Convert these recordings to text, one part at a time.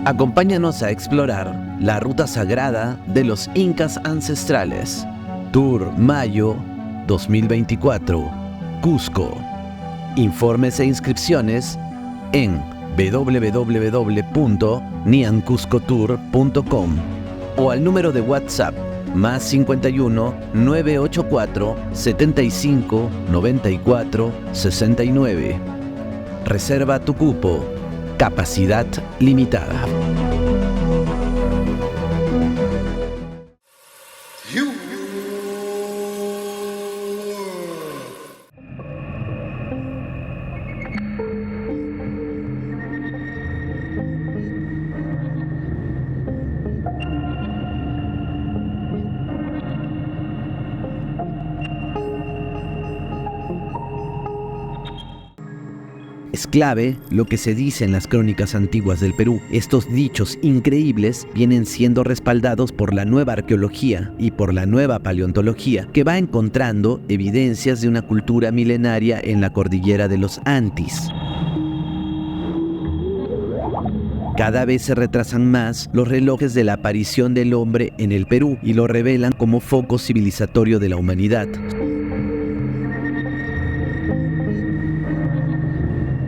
Acompáñanos a explorar la ruta sagrada de los incas ancestrales. Tour Mayo 2024, Cusco. Informes e inscripciones en www.niancuscotour.com o al número de WhatsApp +51 984 75 94 69. Reserva tu cupo. Capacidad limitada. Es clave lo que se dice en las crónicas antiguas del Perú. Estos dichos increíbles vienen siendo respaldados por la nueva arqueología y por la nueva paleontología, que va encontrando evidencias de una cultura milenaria en la cordillera de los Andes. Cada vez se retrasan más los relojes de la aparición del hombre en el Perú y lo revelan como foco civilizatorio de la humanidad.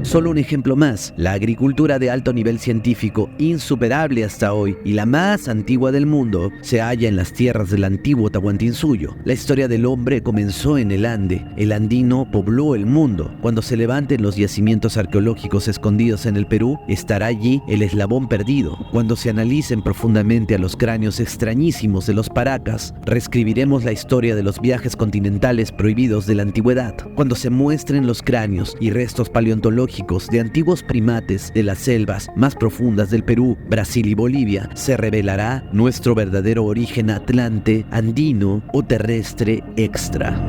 Solo un ejemplo más, la agricultura de alto nivel científico, insuperable hasta hoy y la más antigua del mundo, se halla en las tierras del antiguo Tahuantinsuyo. La historia del hombre comenzó en el Ande. El andino pobló el mundo. Cuando se levanten los yacimientos arqueológicos escondidos en el Perú, estará allí el eslabón perdido. Cuando se analicen profundamente a los cráneos extrañísimos de los paracas, reescribiremos la historia de los viajes continentales prohibidos de la antigüedad. Cuando se muestren los cráneos y restos paleontológicos de antiguos primates de las selvas más profundas del Perú, Brasil y Bolivia, se revelará nuestro verdadero origen atlante, andino o terrestre extra.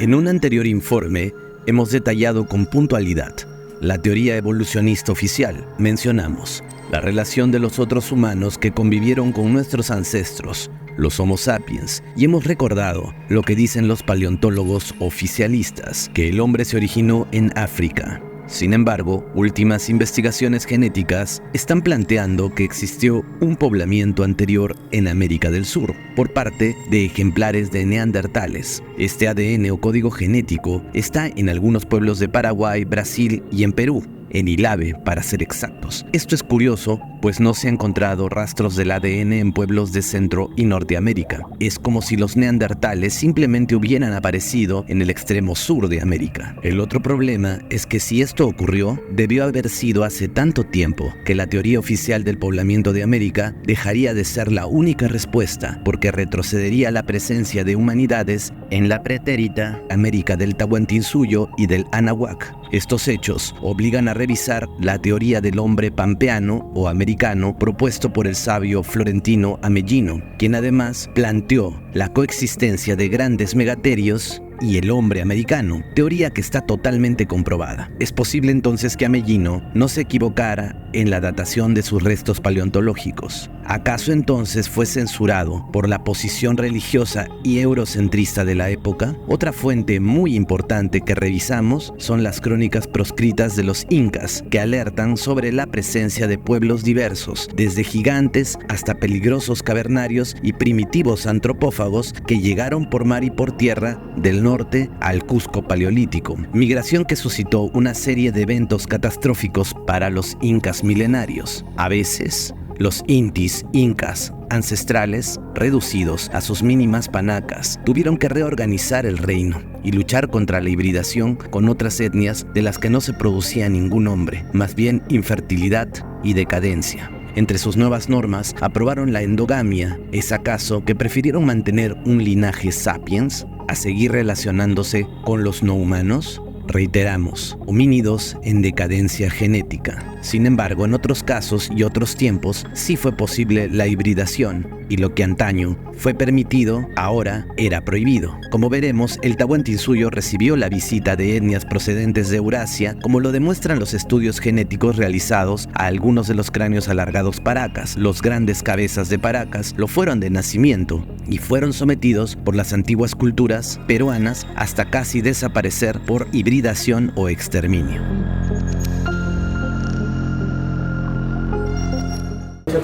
En un anterior informe, hemos detallado con puntualidad la teoría evolucionista oficial. Mencionamos la relación de los otros humanos que convivieron con nuestros ancestros, los Homo sapiens, y hemos recordado lo que dicen los paleontólogos oficialistas, que el hombre se originó en África. Sin embargo, últimas investigaciones genéticas están planteando que existió un poblamiento anterior en América del Sur por parte de ejemplares de neandertales. Este ADN o código genético está en algunos pueblos de Paraguay, Brasil y en Perú, en Ilave para ser exactos. Esto es curioso, pues no se han encontrado rastros del ADN en pueblos de Centro y Norteamérica. Es como si los neandertales simplemente hubieran aparecido en el extremo sur de América. El otro problema es que si esto ocurrió, debió haber sido hace tanto tiempo que la teoría oficial del poblamiento de América dejaría de ser la única respuesta, porque retrocedería la presencia de humanidades en la pretérita América del Tahuantinsuyo y del Anahuac. Estos hechos obligan a revisar la teoría del hombre pampeano o americano americano propuesto por el sabio Florentino Amellino, quien además planteó la coexistencia de grandes megaterios y el hombre americano, teoría que está totalmente comprobada. Es posible entonces que Amellino no se equivocara en la datación de sus restos paleontológicos. ¿Acaso entonces fue censurado por la posición religiosa y eurocentrista de la época? Otra fuente muy importante que revisamos son las crónicas proscritas de los incas, que alertan sobre la presencia de pueblos diversos, desde gigantes hasta peligrosos cavernarios y primitivos antropófagos que llegaron por mar y por tierra del norte al Cusco paleolítico, migración que suscitó una serie de eventos catastróficos para los incas milenarios. A veces, los intis incas ancestrales, reducidos a sus mínimas panacas, tuvieron que reorganizar el reino y luchar contra la hibridación con otras etnias de las que no se producía ningún hombre, más bien infertilidad y decadencia. Entre sus nuevas normas aprobaron la endogamia. ¿Es acaso que prefirieron mantener un linaje sapiens a seguir relacionándose con los no humanos? Reiteramos, homínidos en decadencia genética. Sin embargo, en otros casos y otros tiempos sí fue posible la hibridación, y lo que antaño fue permitido, ahora era prohibido. Como veremos, el Tahuantinsuyo recibió la visita de etnias procedentes de Eurasia, como lo demuestran los estudios genéticos realizados a algunos de los cráneos alargados paracas. Los grandes cabezas de Paracas lo fueron de nacimiento y fueron sometidos por las antiguas culturas peruanas hasta casi desaparecer por hibridación o exterminio.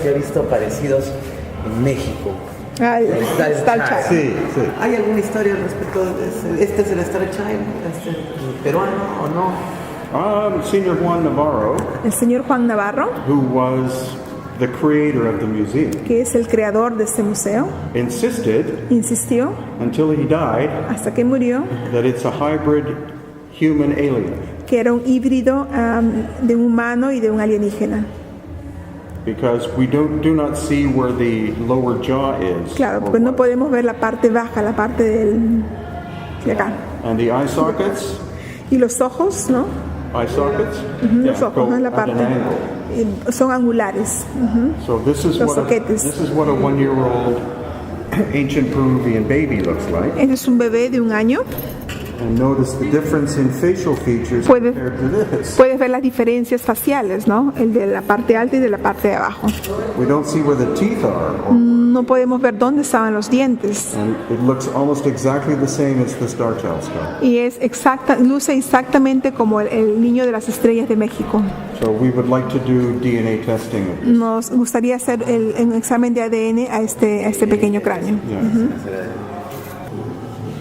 Que he visto parecidos en México. Star Child. Sí, sí. ¿Hay alguna historia al respecto de este es el Star Child, peruano o no? Señor Juan Navarro, El señor Juan Navarro, who was the creator of the museum, que es el creador de este museo, insisted insistió until he died hasta que murió that it's a hybrid human alien, que era un híbrido de un humano y de un alienígena. because we do not see where the lower jaw is. Claro, or porque no what. podemos ver la parte baja, la parte de acá. And the eye sockets, Y los ojos, ¿no? yeah, Los ojos, go ¿no? La at parte. an angle. Son angulares. So this is Los what soquetes. this is what a 1-year-old ancient Peruvian baby looks like. Este es un bebé de 1 año. And notice the difference in facial features Puede- compared to this. Puedes ver las diferencias faciales, ¿no? El de la parte alta y de la parte de abajo. We don't see where the teeth are. No podemos ver dónde estaban los dientes. And it looks almost exactly the same as the Star Child skull. Y es luce exactamente como el niño de las estrellas de México. So we would like to do DNA testing of this. Nos gustaría hacer un examen de ADN a este pequeño cráneo. Yeah.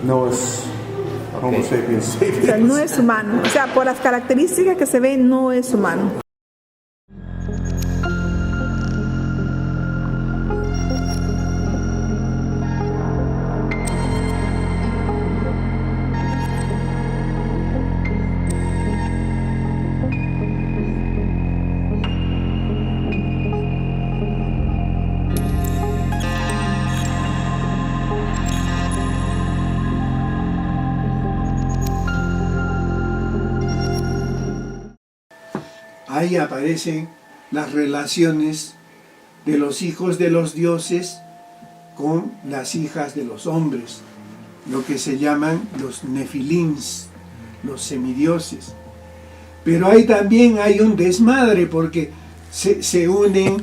No es Homo sapiens O sea, sapiens. no es humano. O sea, por las características que se ven, no es humano. Ahí aparecen las relaciones de los hijos de los dioses con las hijas de los hombres, lo que se llaman los nefilins, los semidioses. Pero ahí también hay un desmadre porque se unen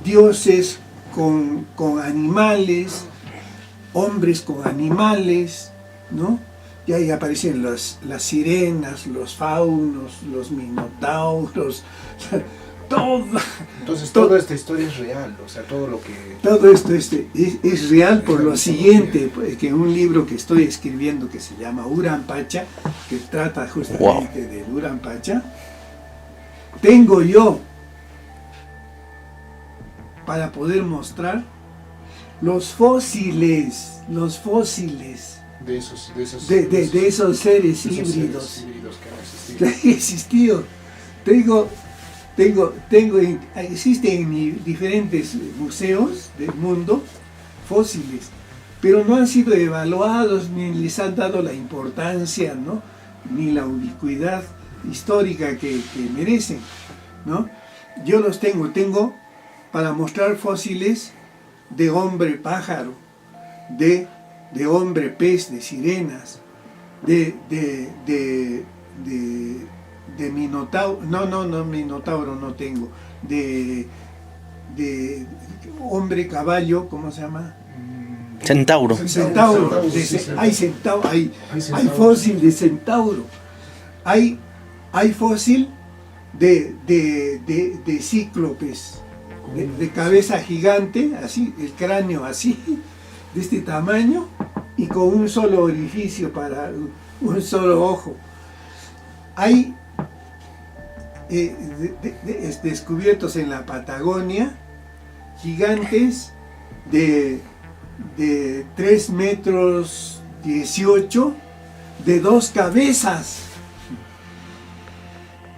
dioses con animales, hombres con animales, ¿no? Y ahí aparecen las sirenas, los faunos, los minotauros, todo. Entonces toda esta historia es real, o sea, todo lo que... Todo esto es real por lo siguiente, pues, que un libro que estoy escribiendo que se llama Uranpacha, que trata justamente del Uranpacha, tengo yo para poder mostrar los fósiles de esos seres híbridos híbridos que han existido. que han existido. Existen en diferentes museos del mundo fósiles, pero no han sido evaluados ni les han dado la importancia, ¿no? Ni la ubicuidad histórica que merecen, ¿no? Yo los tengo para mostrar fósiles de hombre pájaro, de hombre pez, de sirenas, de minotauro, no, minotauro no tengo, de hombre caballo, ¿cómo se llama? Centauro. Centauro. Hay fósil de centauro. Hay fósil de cíclopes, de cabeza gigante, así, el cráneo así, de este tamaño, y con un solo orificio para un solo ojo. Hay descubiertos en la Patagonia gigantes de 3 metros 18, de 2 cabezas,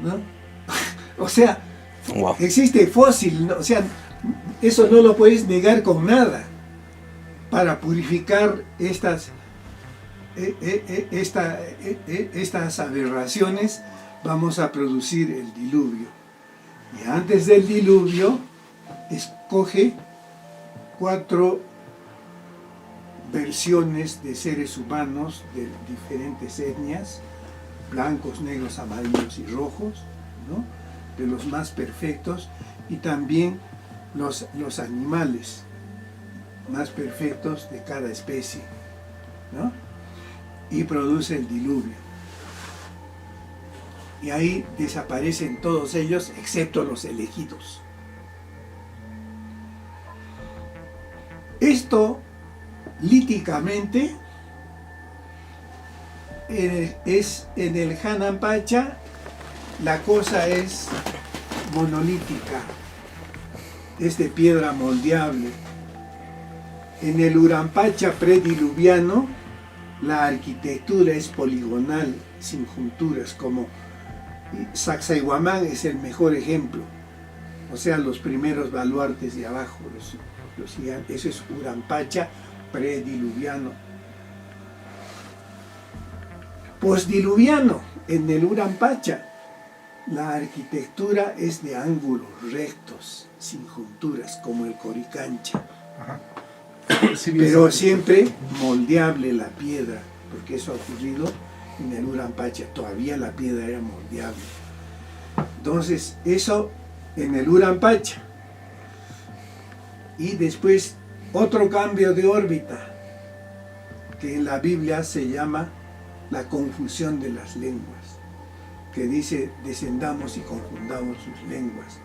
¿no? O sea, Wow. existe fósil, ¿no? O sea, eso no lo puedes negar con nada. Para purificar estas aberraciones vamos a producir el diluvio. Y antes del diluvio, escoge 4 versiones de seres humanos de diferentes etnias, blancos, negros, amarillos y rojos, ¿no? De los más perfectos, y también los animales más perfectos de cada especie, ¿no? Y produce el diluvio. Y ahí desaparecen todos ellos, excepto los elegidos. Esto, líticamente, es en el Hanampacha, la cosa es monolítica, es de piedra moldeable. En el Urampacha prediluviano, la arquitectura es poligonal, sin junturas, como Sacsayhuamán es el mejor ejemplo. O sea, los primeros baluartes de abajo, eso es Urampacha prediluviano. Postdiluviano, en el Urampacha, la arquitectura es de ángulos rectos, sin junturas, como el Coricancha. Pero siempre moldeable la piedra, porque eso ha ocurrido en el Urampacha, todavía la piedra era moldeable. Entonces, eso en el Urampacha. Y después otro cambio de órbita, que en la Biblia se llama la confusión de las lenguas, que dice descendamos y confundamos sus lenguas.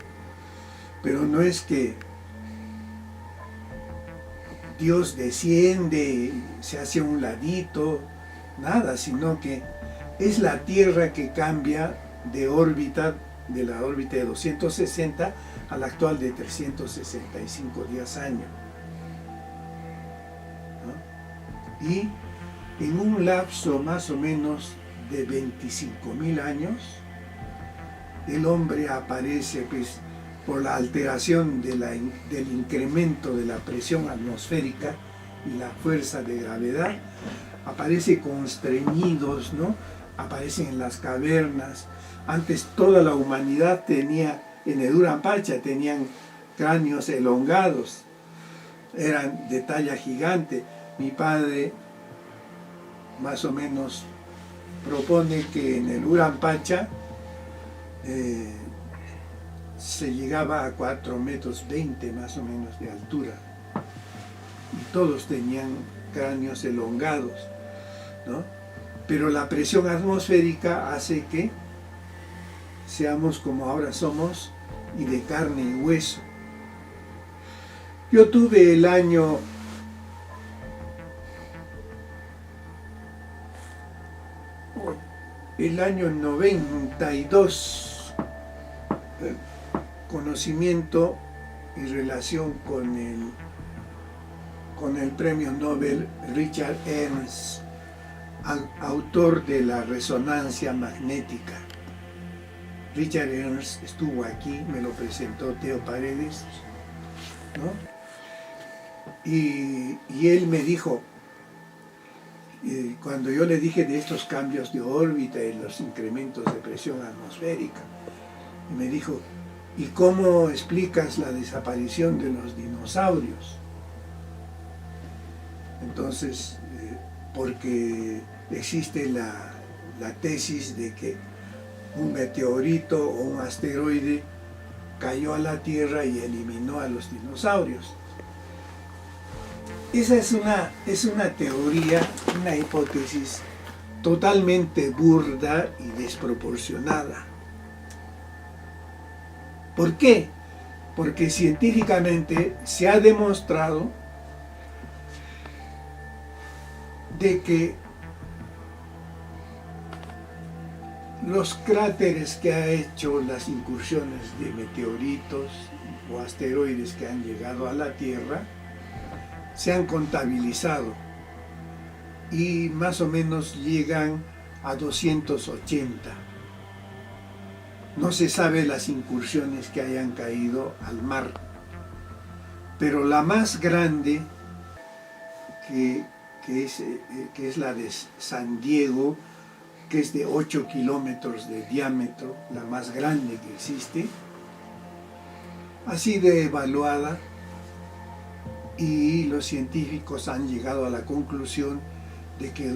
Pero no es que Dios desciende, se hace a un ladito, nada, sino que es la Tierra que cambia de órbita, de la órbita de 260 a la actual de 365 días año, ¿no? Y en un lapso más o menos de 25.000 años, el hombre aparece, pues, por la alteración del incremento de la presión atmosférica y la fuerza de gravedad, aparece constreñidos, ¿no? Aparecen en las cavernas. Antes toda la humanidad tenía, en el Urampacha tenían cráneos elongados, eran de talla gigante. Mi padre más o menos propone que en el Urampacha se llegaba a 4,20 metros más o menos de altura, y todos tenían cráneos elongados, ¿no? Pero la presión atmosférica hace que seamos como ahora somos, y de carne y hueso. Yo tuve el año 92 conocimiento y relación con el premio Nobel Richard Ernst, autor de la resonancia magnética. Richard Ernst estuvo aquí, me lo presentó Teo Paredes, ¿no? Y él me dijo, cuando yo le dije de estos cambios de órbita y los incrementos de presión atmosférica, me dijo, ¿Y cómo explicas la desaparición de los dinosaurios? Entonces, porque existe la tesis de que un meteorito o un asteroide cayó a la Tierra y eliminó a los dinosaurios. Esa es una teoría, una hipótesis totalmente burda y desproporcionada. ¿Por qué? Porque científicamente se ha demostrado de que los cráteres que ha hecho las incursiones de meteoritos o asteroides que han llegado a la Tierra se han contabilizado y más o menos llegan a 280. No se sabe las incursiones que hayan caído al mar, pero la más grande, que es la de San Diego, que es de 8 kilómetros de diámetro, la más grande que existe, ha sido evaluada y los científicos han llegado a la conclusión de que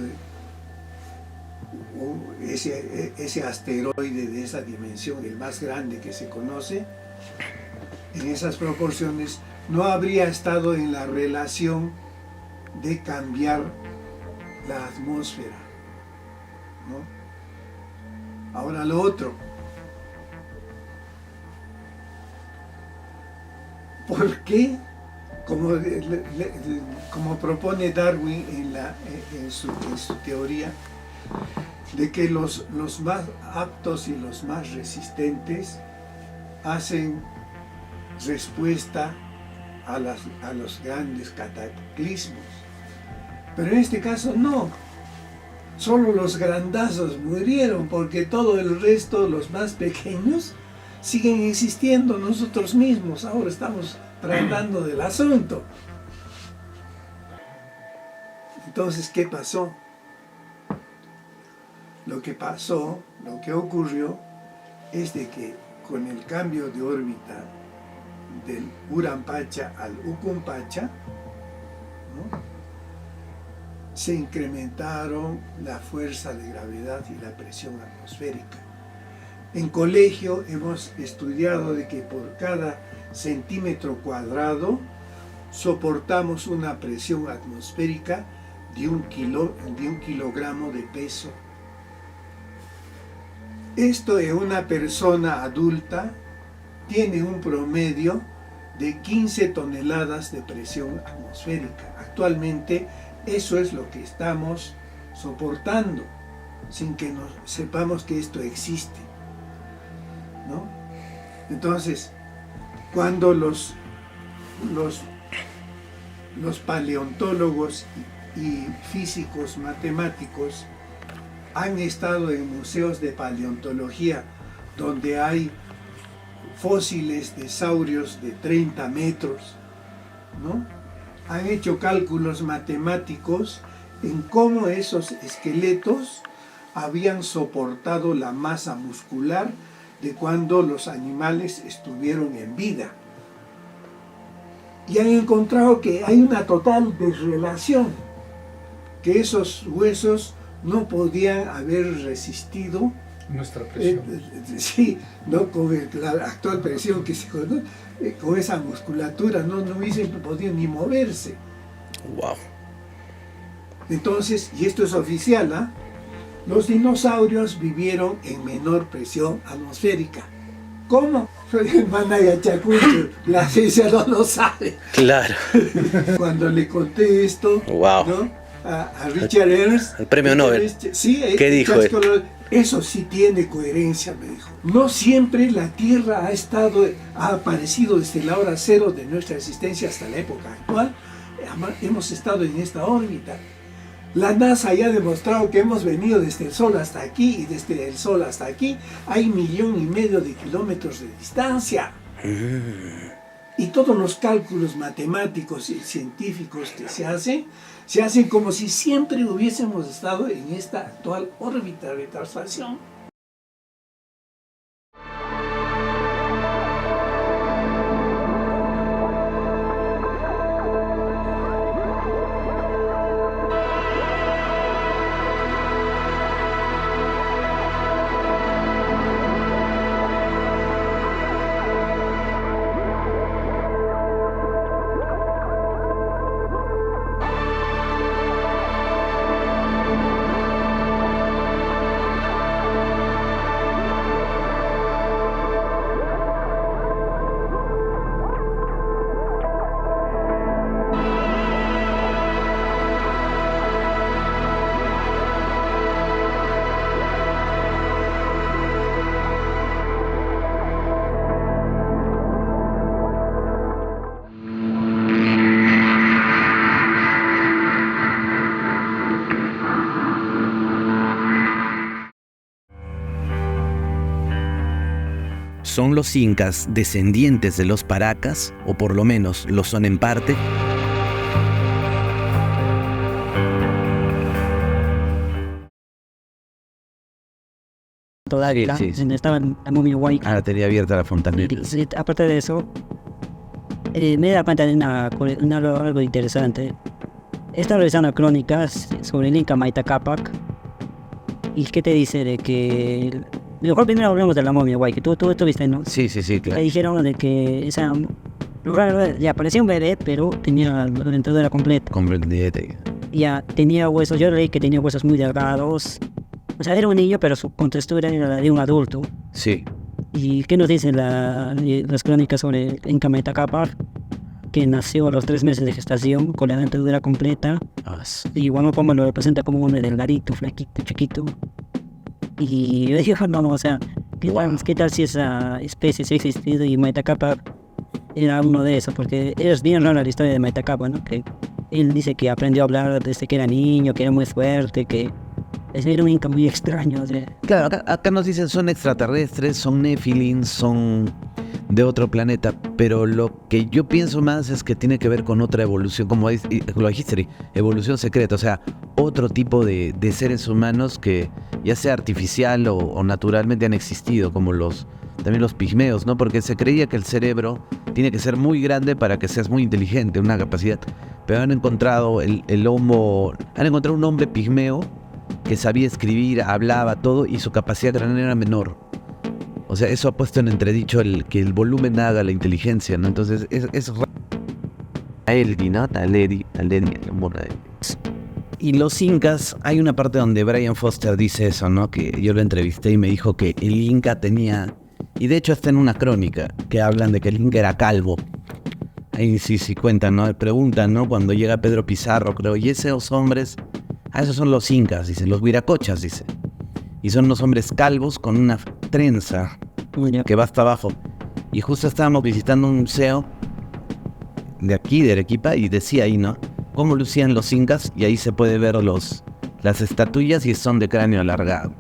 ese asteroide de esa dimensión, el más grande que se conoce, en esas proporciones, no habría estado en la relación de cambiar la atmósfera, ¿no? Ahora lo otro. ¿Por qué? Como propone Darwin en su teoría, de que los más aptos y los más resistentes hacen respuesta a los grandes cataclismos. Pero en este caso no. Solo los grandazos murieron, porque todo el resto, los más pequeños, siguen existiendo nosotros mismos. Ahora estamos tratando del asunto. Entonces, ¿qué pasó? Lo que ocurrió es de que con el cambio de órbita del Urampacha al Ucumpacha, ¿no?, se incrementaron la fuerza de gravedad y la presión atmosférica. En colegio hemos estudiado de que por cada centímetro cuadrado soportamos una presión atmosférica de un kilogramo de peso. Esto en una persona adulta tiene un promedio de 15 toneladas de presión atmosférica. Actualmente eso es lo que estamos soportando, sin que sepamos que esto existe, ¿no? Entonces, cuando los paleontólogos y físicos matemáticos han estado en museos de paleontología donde hay fósiles de saurios de 30 metros, ¿no?, han hecho cálculos matemáticos en cómo esos esqueletos habían soportado la masa muscular de cuando los animales estuvieron en vida. Y han encontrado que hay una total desrelación, que esos huesos no podían haber resistido nuestra presión. Sí, no con la actual presión que se conoce, con esa musculatura no hubiesen podido ni moverse. Wow. Entonces, y esto es oficial, ¿ah?, los dinosaurios vivieron en menor presión atmosférica. ¿Cómo? Soy el Manaya Chacucho, la ciencia no lo sabe. Claro. Cuando le conté esto, wow, ¿no?, a Richard Ernst, el premio Nobel, sí, ¿qué dijo él? Eso sí tiene coherencia, me dijo. No siempre la Tierra ha aparecido desde la hora cero de nuestra existencia hasta la época actual. Hemos estado en esta órbita. La NASA ya ha demostrado que hemos venido desde el Sol hasta aquí, y desde el Sol hasta aquí hay 1,5 millones de kilómetros de distancia. Y todos los cálculos matemáticos y científicos que se hacen como si siempre hubiésemos estado en esta actual órbita de traslación. ¿Son los incas descendientes de los paracas, o por lo menos lo son en parte? Todavía, Sí. estaba en la momia White. Ah, tenía abierta la fontanela. Y aparte de eso, me da cuenta de algo interesante. Estaba revisando crónicas sobre el Inca Maneta Cápac. ¿Y qué te dice de que... Mejor primero hablemos de la momia White, que tú viste, ¿no? Sí, Me claro. dijeron de que esa... Ya parecía un bebé, pero tenía la dentadura completa. Comprendete. Ya tenía huesos, yo leí que tenía huesos muy delgados. O sea, era un niño, pero su contextura era la de un adulto. Sí. ¿Y qué nos dicen las crónicas sobre el Inca Maneta Cápac? Que nació a los 3 meses de gestación con la dentadura completa. Y Guamapoma lo representa como un delgadito, flaquito, chiquito. Y yo dije, no, o sea, ¿qué tal si esa especie sí ha existido y Maneta Cápac era uno de esos? Porque es bien rara la historia de Maneta Cápac, ¿no? Que él dice que aprendió a hablar desde que era niño, que era muy fuerte, que era un Inca muy extraño. O sea. Claro, acá nos dicen son extraterrestres, son Nephilim, son de otro planeta, pero lo que yo pienso más es que tiene que ver con otra evolución, como lo dijiste, evolución secreta, o sea, otro tipo de seres humanos que ya sea artificial o naturalmente han existido, como también los pigmeos, ¿no? Porque se creía que el cerebro tiene que ser muy grande para que seas muy inteligente, una capacidad, pero han encontrado han encontrado un hombre pigmeo que sabía escribir, hablaba todo y su capacidad craneal era menor. O sea, eso ha puesto en entredicho que el volumen haga la inteligencia, ¿no? Entonces, es raro. ¿No? Y los incas, hay una parte donde Brian Foster dice eso, ¿no? Que yo lo entrevisté y me dijo que el inca tenía... Y de hecho está en una crónica que hablan de que el inca era calvo. Ahí sí cuentan, ¿no? Preguntan, ¿no? Cuando llega Pedro Pizarro, creo, y esos hombres... esos son los incas, dice, los huiracochas, dice. Y son unos hombres calvos con una trenza que va hasta abajo. Y justo estábamos visitando un museo de aquí, de Arequipa, y decía ahí, ¿no? Cómo lucían los incas, y ahí se puede ver las estatuillas y son de cráneo alargado.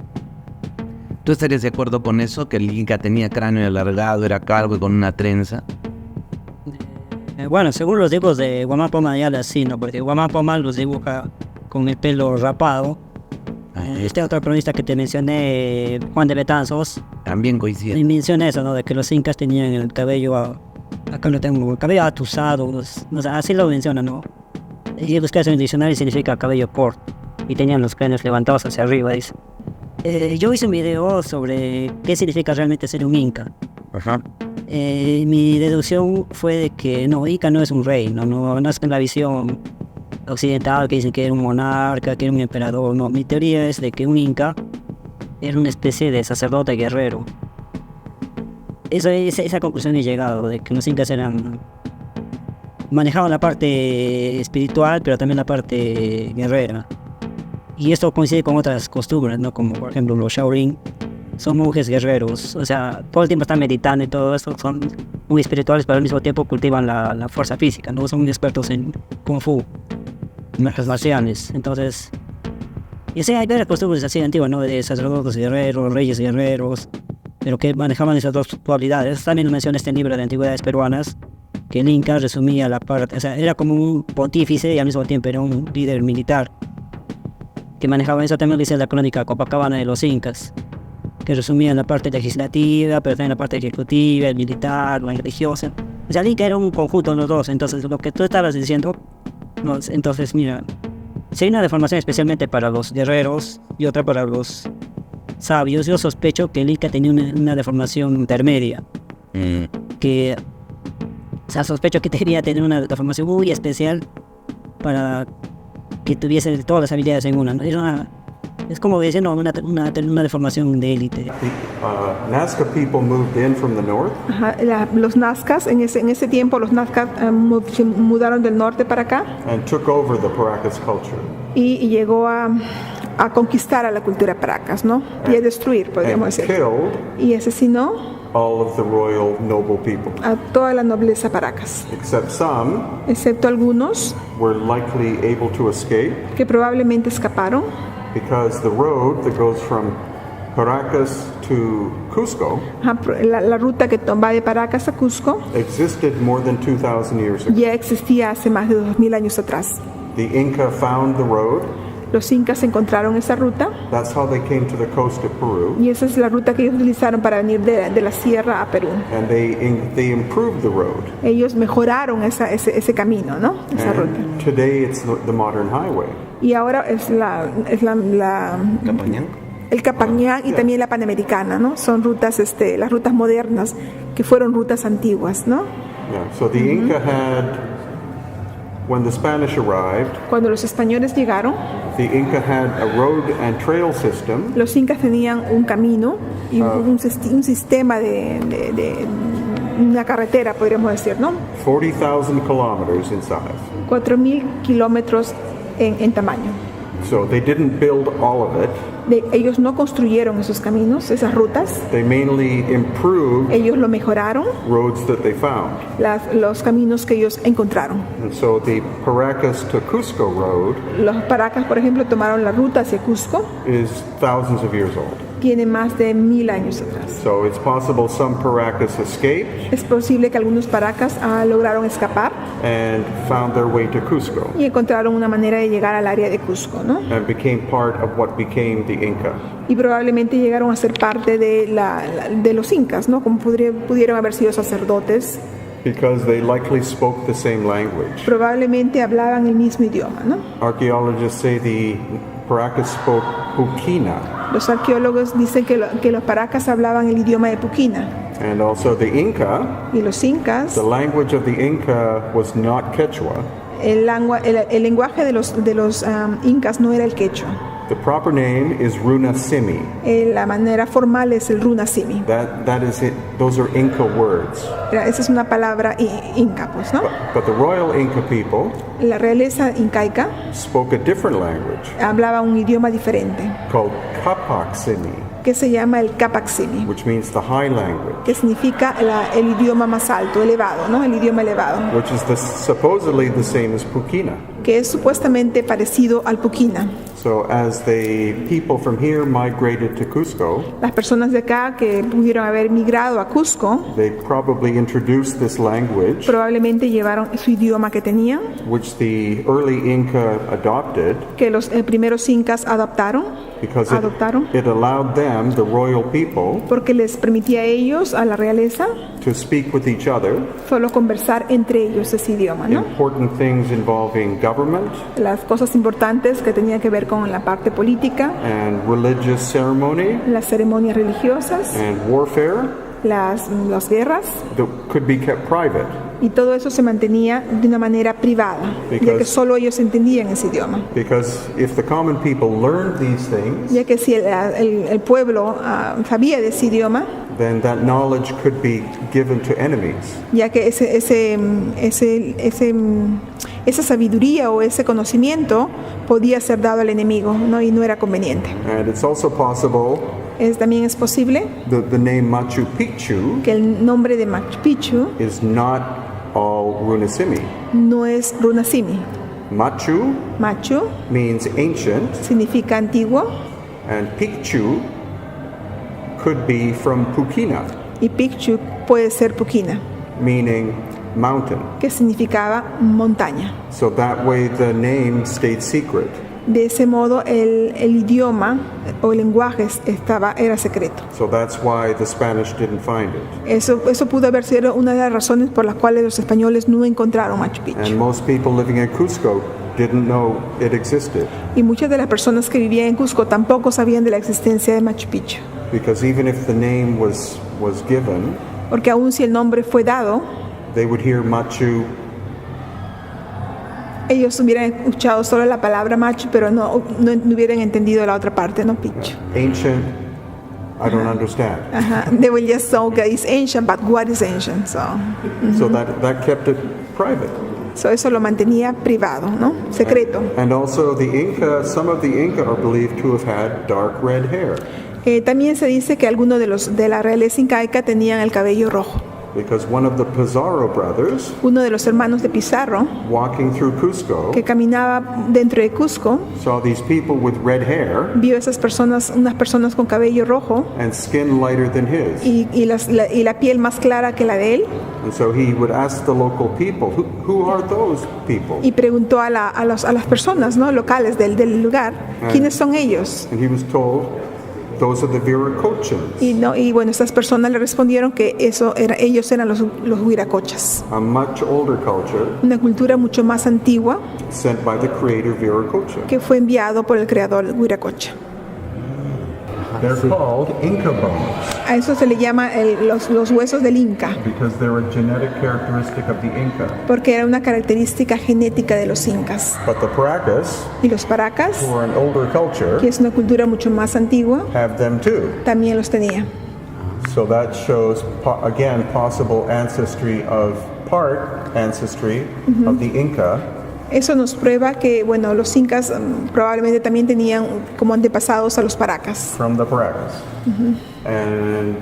¿Tú estarías de acuerdo con eso? Que el inca tenía cráneo alargado, era calvo y con una trenza. Bueno, según los dibujos de Guamapoma ya sí, ¿no? Porque Guamapoma los dibuja con el pelo rapado. Este otro cronista que te mencioné, Juan de Betanzos, también coincide. y menciona eso, ¿no? De que los incas tenían el cabello, acá lo tengo, el cabello atusado, no sé, así lo menciona, ¿no? Y buscas en el diccionario significa cabello corto, y tenían los cráneos levantados hacia arriba, dice. Yo hice un video sobre qué significa realmente ser un inca. Ajá. Mi deducción fue de que no, Inca no es un rey, no es en la visión occidental que dicen que era un monarca, que era un emperador. No, mi teoría es de que un Inca era una especie de sacerdote guerrero. Esa conclusión he llegado, de que los incas manejaban la parte espiritual, pero también la parte guerrera. Y esto coincide con otras costumbres, ¿no? Como por ejemplo los Shaolin, son monjes guerreros, o sea, todo el tiempo están meditando y todo esto, son muy espirituales, pero al mismo tiempo cultivan la fuerza física, ¿no? Son expertos en Kung Fu, en artes marciales. Entonces, y así hay varias costumbres así antiguas, ¿no? De sacerdotes guerreros, reyes guerreros, pero que manejaban esas dos cualidades. También lo menciona este libro de antigüedades peruanas, que el Inca resumía la parte, o sea, era como un pontífice y al mismo tiempo era un líder militar, que manejaba eso. También dice la crónica Copacabana de los Incas, que resumía la parte legislativa, pero también la parte ejecutiva, el militar, la religiosa. O sea, el Inca era un conjunto de los dos. Entonces, lo que tú estabas diciendo, entonces, mira, si hay una deformación especialmente para los guerreros y otra para los sabios, yo sospecho que el Inca tenía una deformación intermedia. Que, o sea, sospecho que debería tener una deformación muy especial para que tuviese todas las habilidades en una, ¿no? Es como diciendo una deformación de élite. The Nazca people moved in from the north. Ajá, los Nazcas, en ese tiempo los Nazcas se mudaron del norte para acá And took over the Paracas culture. y llegó a conquistar a la cultura Paracas, ¿no? Y a destruir, podríamos And decir. killed Y asesinó all of the royal noble people. a toda la nobleza Paracas, Except some excepto algunos were likely able to escape que probablemente escaparon, because the road that goes from Paracas to Cusco Ajá, la ruta que va de Paracas a Cusco existed more than 2,000 years ago. ya existía hace más de 2000 años atrás. The Inca found the road. Los incas encontraron esa ruta That's how they came to the coast of Peru. y esa es la ruta que ellos utilizaron para venir de la sierra a Perú. And they improved the road. Ellos mejoraron ese camino, ¿no? Esa ruta. And today it's the modern highway. Y ahora es el Capañán y también la Panamericana, ¿no? Son rutas, las rutas modernas que fueron rutas antiguas, ¿no? Yeah. So the Inca had, when the Spanish arrived, Cuando los españoles llegaron, the Inca had a road and trail system los incas tenían un camino y un sistema de una carretera, podríamos decir, ¿no? 40,000 kilometers in size. 4.000 kilómetros en tamaño. So they didn't build all of it. Ellos no construyeron esos caminos, esas rutas. They mainly improved Ellos lo mejoraron, roads that they found. los caminos que ellos encontraron. And so the Paracas to Cusco road Los Paracas, por ejemplo, tomaron la ruta hacia Cusco. is thousands of years old. Tiene más de 1000 años atrás. So it's possible some Paracas escaped Es posible que algunos Paracas lograron escapar and found their way to Cusco y encontraron una manera de llegar al área de Cusco, ¿no? and became part of what became the Inca. Y probablemente llegaron a ser parte de los incas, ¿no? Como pudieron haber sido sacerdotes. Because they likely spoke the same language. Probablemente hablaban el mismo idioma, ¿no? Archaeologists say the Paracas spoke Puquina, Los arqueólogos dicen que los Paracas hablaban el idioma de Puquina. and also the Inca. Y los incas, The language of the Inca was not Quechua. el lenguaje de los incas no era el quechua. The proper name is Runasimi. La manera formal es el runasimi. That is it. Those are Inca words. Esa es una palabra inca, pues, ¿no? But the royal Inca people La realeza incaica spoke a different language hablaba un idioma diferente, called Capacsimi, que se llama el capacsimi, which means the high language, que significa el idioma más alto, elevado, ¿no? El idioma elevado, which is supposedly the same as Puquina. que es supuestamente parecido al Puquina. So as the people from here migrated to Cusco, Las personas de acá que pudieron haber migrado a Cusco they probably introduced this language, probablemente llevaron su idioma que tenían, which the early Inca adopted que los primeros incas adoptaron, because adoptaron, it allowed them, the royal people, porque les permitía a ellos, a la realeza, to speak with each other, solo conversar entre ellos ese idioma, ¿no? important things involving government Las cosas importantes que tenían que ver con la parte política, and religious ceremony las ceremonias religiosas, and warfare las guerras, that could be kept private. y todo eso se mantenía de una manera privada, ya que Because- solo ellos entendían ese idioma. Because if the common people learned these things, Ya que si el pueblo sabía de ese idioma, then that knowledge could be given to enemies. ya que esa sabiduría o ese conocimiento podía ser dado al enemigo, ¿no? Y no era conveniente. And it's also possible También es posible that the name Machu Picchu que el nombre de Machu Picchu is not all Runasimi. no es runasimi. Machu Machu means ancient, significa antiguo and Picchu could be from Puquina, y Picchu puede ser Puquina, meaning mountain. que significaba montaña. So that way the name stayed secret. De ese modo el idioma o el lenguaje era secreto. So that's why the Spanish didn't find it. Eso pudo haber sido una de las razones por las cuales los españoles no encontraron Machu And Picchu. most people living in Cusco didn't know it existed, Y muchas de las personas que vivían en Cusco tampoco sabían de la existencia de Machu Picchu. because even if the name was given, Porque aun si el nombre fue dado, they would hear Machu ellos hubieran escuchado solo la palabra Machu, pero no hubieran entendido la otra parte, no Picchu. ancient. I don't understand. They will just say, okay, it's ancient, but what is ancient? So that kept it private. eso lo mantenía privado, ¿no? Secreto. And also the Inca, some of the Inca are believed to have had dark red hair. También se dice que algunos de la realeza incaica tenían el cabello rojo. because one of the Pizarro brothers, uno de los hermanos de Pizarro, walking through Cusco, que caminaba dentro de Cusco, saw these people with red hair vio esas personas, unas personas con cabello rojo and skin lighter than his. y la piel más clara que la de él, And so he would ask the local people, who are those people? y preguntó a las personas, ¿no?, locales del lugar, ¿quiénes son ellos? And he was told, those are the Viracochans, Y bueno, estas personas le respondieron que ellos eran los huiracochas, a much older culture una cultura mucho más antigua sent by the creator Viracocha. que fue enviado por el creador huiracocha. They're called Inca bones A eso se le llama los huesos del Inca, because they're a genetic characteristic of the Inca. porque era una característica genética de los incas. But the Paracas, Y los paracas, who are an older que culture, es una cultura mucho más antigua, have them too. también los tenía. So that shows, again, possible ancestry of the Inca. Eso nos prueba que, bueno, los incas probablemente también tenían como antepasados a los paracas. From the Paracas. And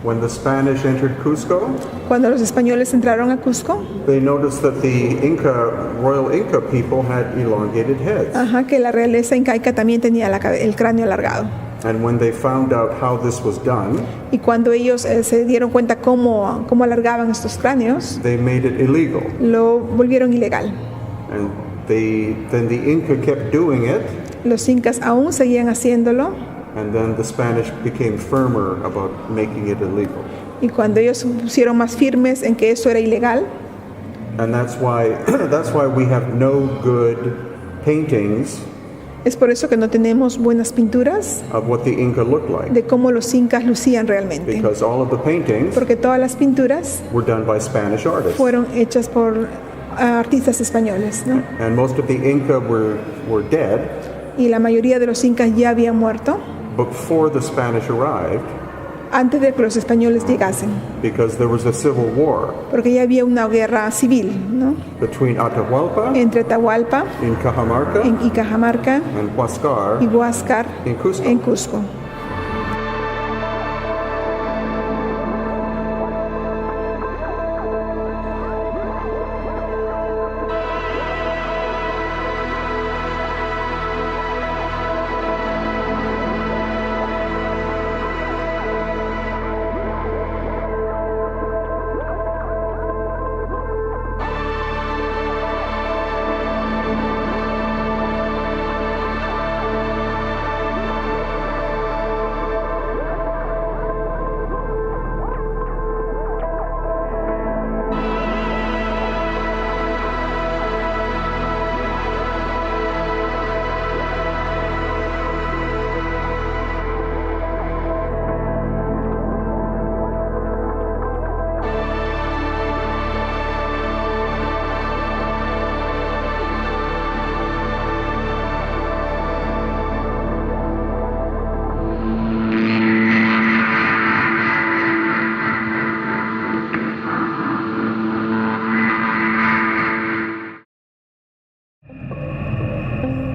when the Spanish entered Cusco, Cuando los españoles entraron a Cusco, they noticed that the Royal Inca people had elongated heads. que la realeza incaica también tenía el cráneo alargado. And when they found out how this was done, Y cuando ellos se dieron cuenta cómo alargaban estos cráneos, they made it illegal. lo volvieron ilegal. And then the Inca kept doing it, Los incas aún seguían haciéndolo, and then the Spanish became firmer about making it illegal. y cuando ellos se pusieron más firmes en que eso era ilegal, And that's why we have no good paintings es por eso que no tenemos buenas pinturas of what the Inca looked like, de cómo los incas lucían realmente. because all of the paintings Porque todas las pinturas were done by Spanish artists. fueron hechas por artistas españoles, ¿no? And most of the Inca were dead Y la mayoría de los incas ya habían muerto before the Spanish arrived, antes de que los españoles llegasen, because there was a civil war porque ya había una guerra civil, ¿no?, between Atahualpa entre Atahualpa in Cajamarca y Cajamarca and Huáscar y Huáscar in Cusco. en Cusco.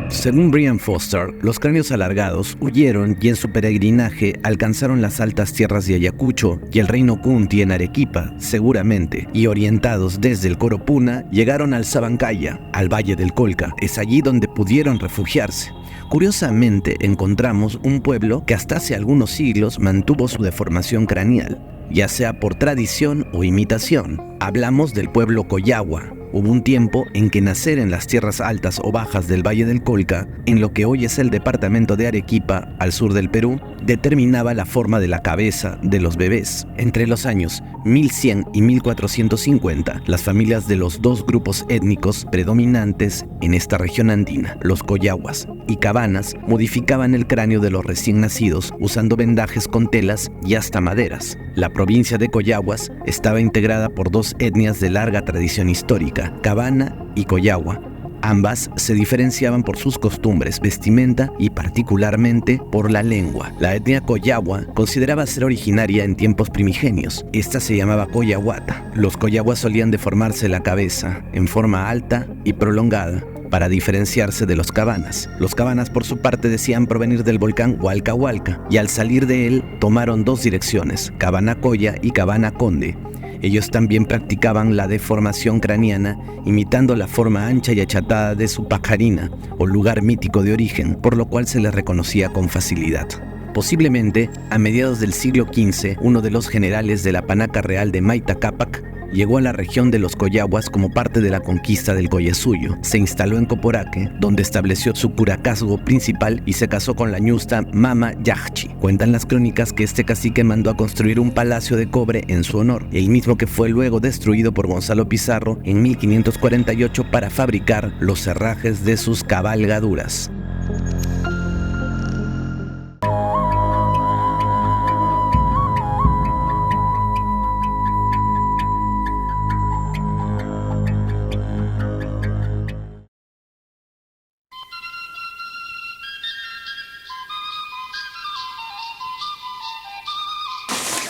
Según Brian Foster, los cráneos alargados huyeron y en su peregrinaje alcanzaron las altas tierras de Ayacucho y el reino Kunti en Arequipa, seguramente, y orientados desde el Coropuna, llegaron al Sabancaya, al Valle del Colca. Es allí donde pudieron refugiarse. Curiosamente, encontramos un pueblo que hasta hace algunos siglos mantuvo su deformación craneal, ya sea por tradición o imitación. Hablamos del pueblo Coyagua. Hubo un tiempo en que nacer en las tierras altas o bajas del Valle del Colca, en lo que hoy es el departamento de Arequipa, al sur del Perú, determinaba la forma de la cabeza de los bebés. Entre los años 1100 y 1450, las familias de los dos grupos étnicos predominantes en esta región andina, los Coyaguas y Cabanas, modificaban el cráneo de los recién nacidos usando vendajes con telas y hasta maderas. La provincia de Coyaguas estaba integrada por dos etnias de larga tradición histórica, Cabana y Coyagua. Ambas se diferenciaban por sus costumbres, vestimenta y particularmente por la lengua. La etnia Coyagua consideraba ser originaria en tiempos primigenios. Esta se llamaba Coyahuata. Los Coyaguas solían deformarse la cabeza en forma alta y prolongada, para diferenciarse de los cabanas. Los cabanas, por su parte, decían provenir del volcán Hualca Hualca, y al salir de él tomaron dos direcciones, Cabanacoya y Cabana Conde. Ellos también practicaban la deformación craneana, imitando la forma ancha y achatada de su pajarina, o lugar mítico de origen, por lo cual se les reconocía con facilidad. Posiblemente, a mediados del siglo XV, uno de los generales de la panaca real de Mayta Cápac llegó a la región de los Coyahuas como parte de la conquista del Collasuyo. Se instaló en Coporaque, donde estableció su curacazgo principal y se casó con la ñusta Mama Yaxchi. Cuentan las crónicas que este cacique mandó a construir un palacio de cobre en su honor, el mismo que fue luego destruido por Gonzalo Pizarro en 1548 para fabricar los herrajes de sus cabalgaduras.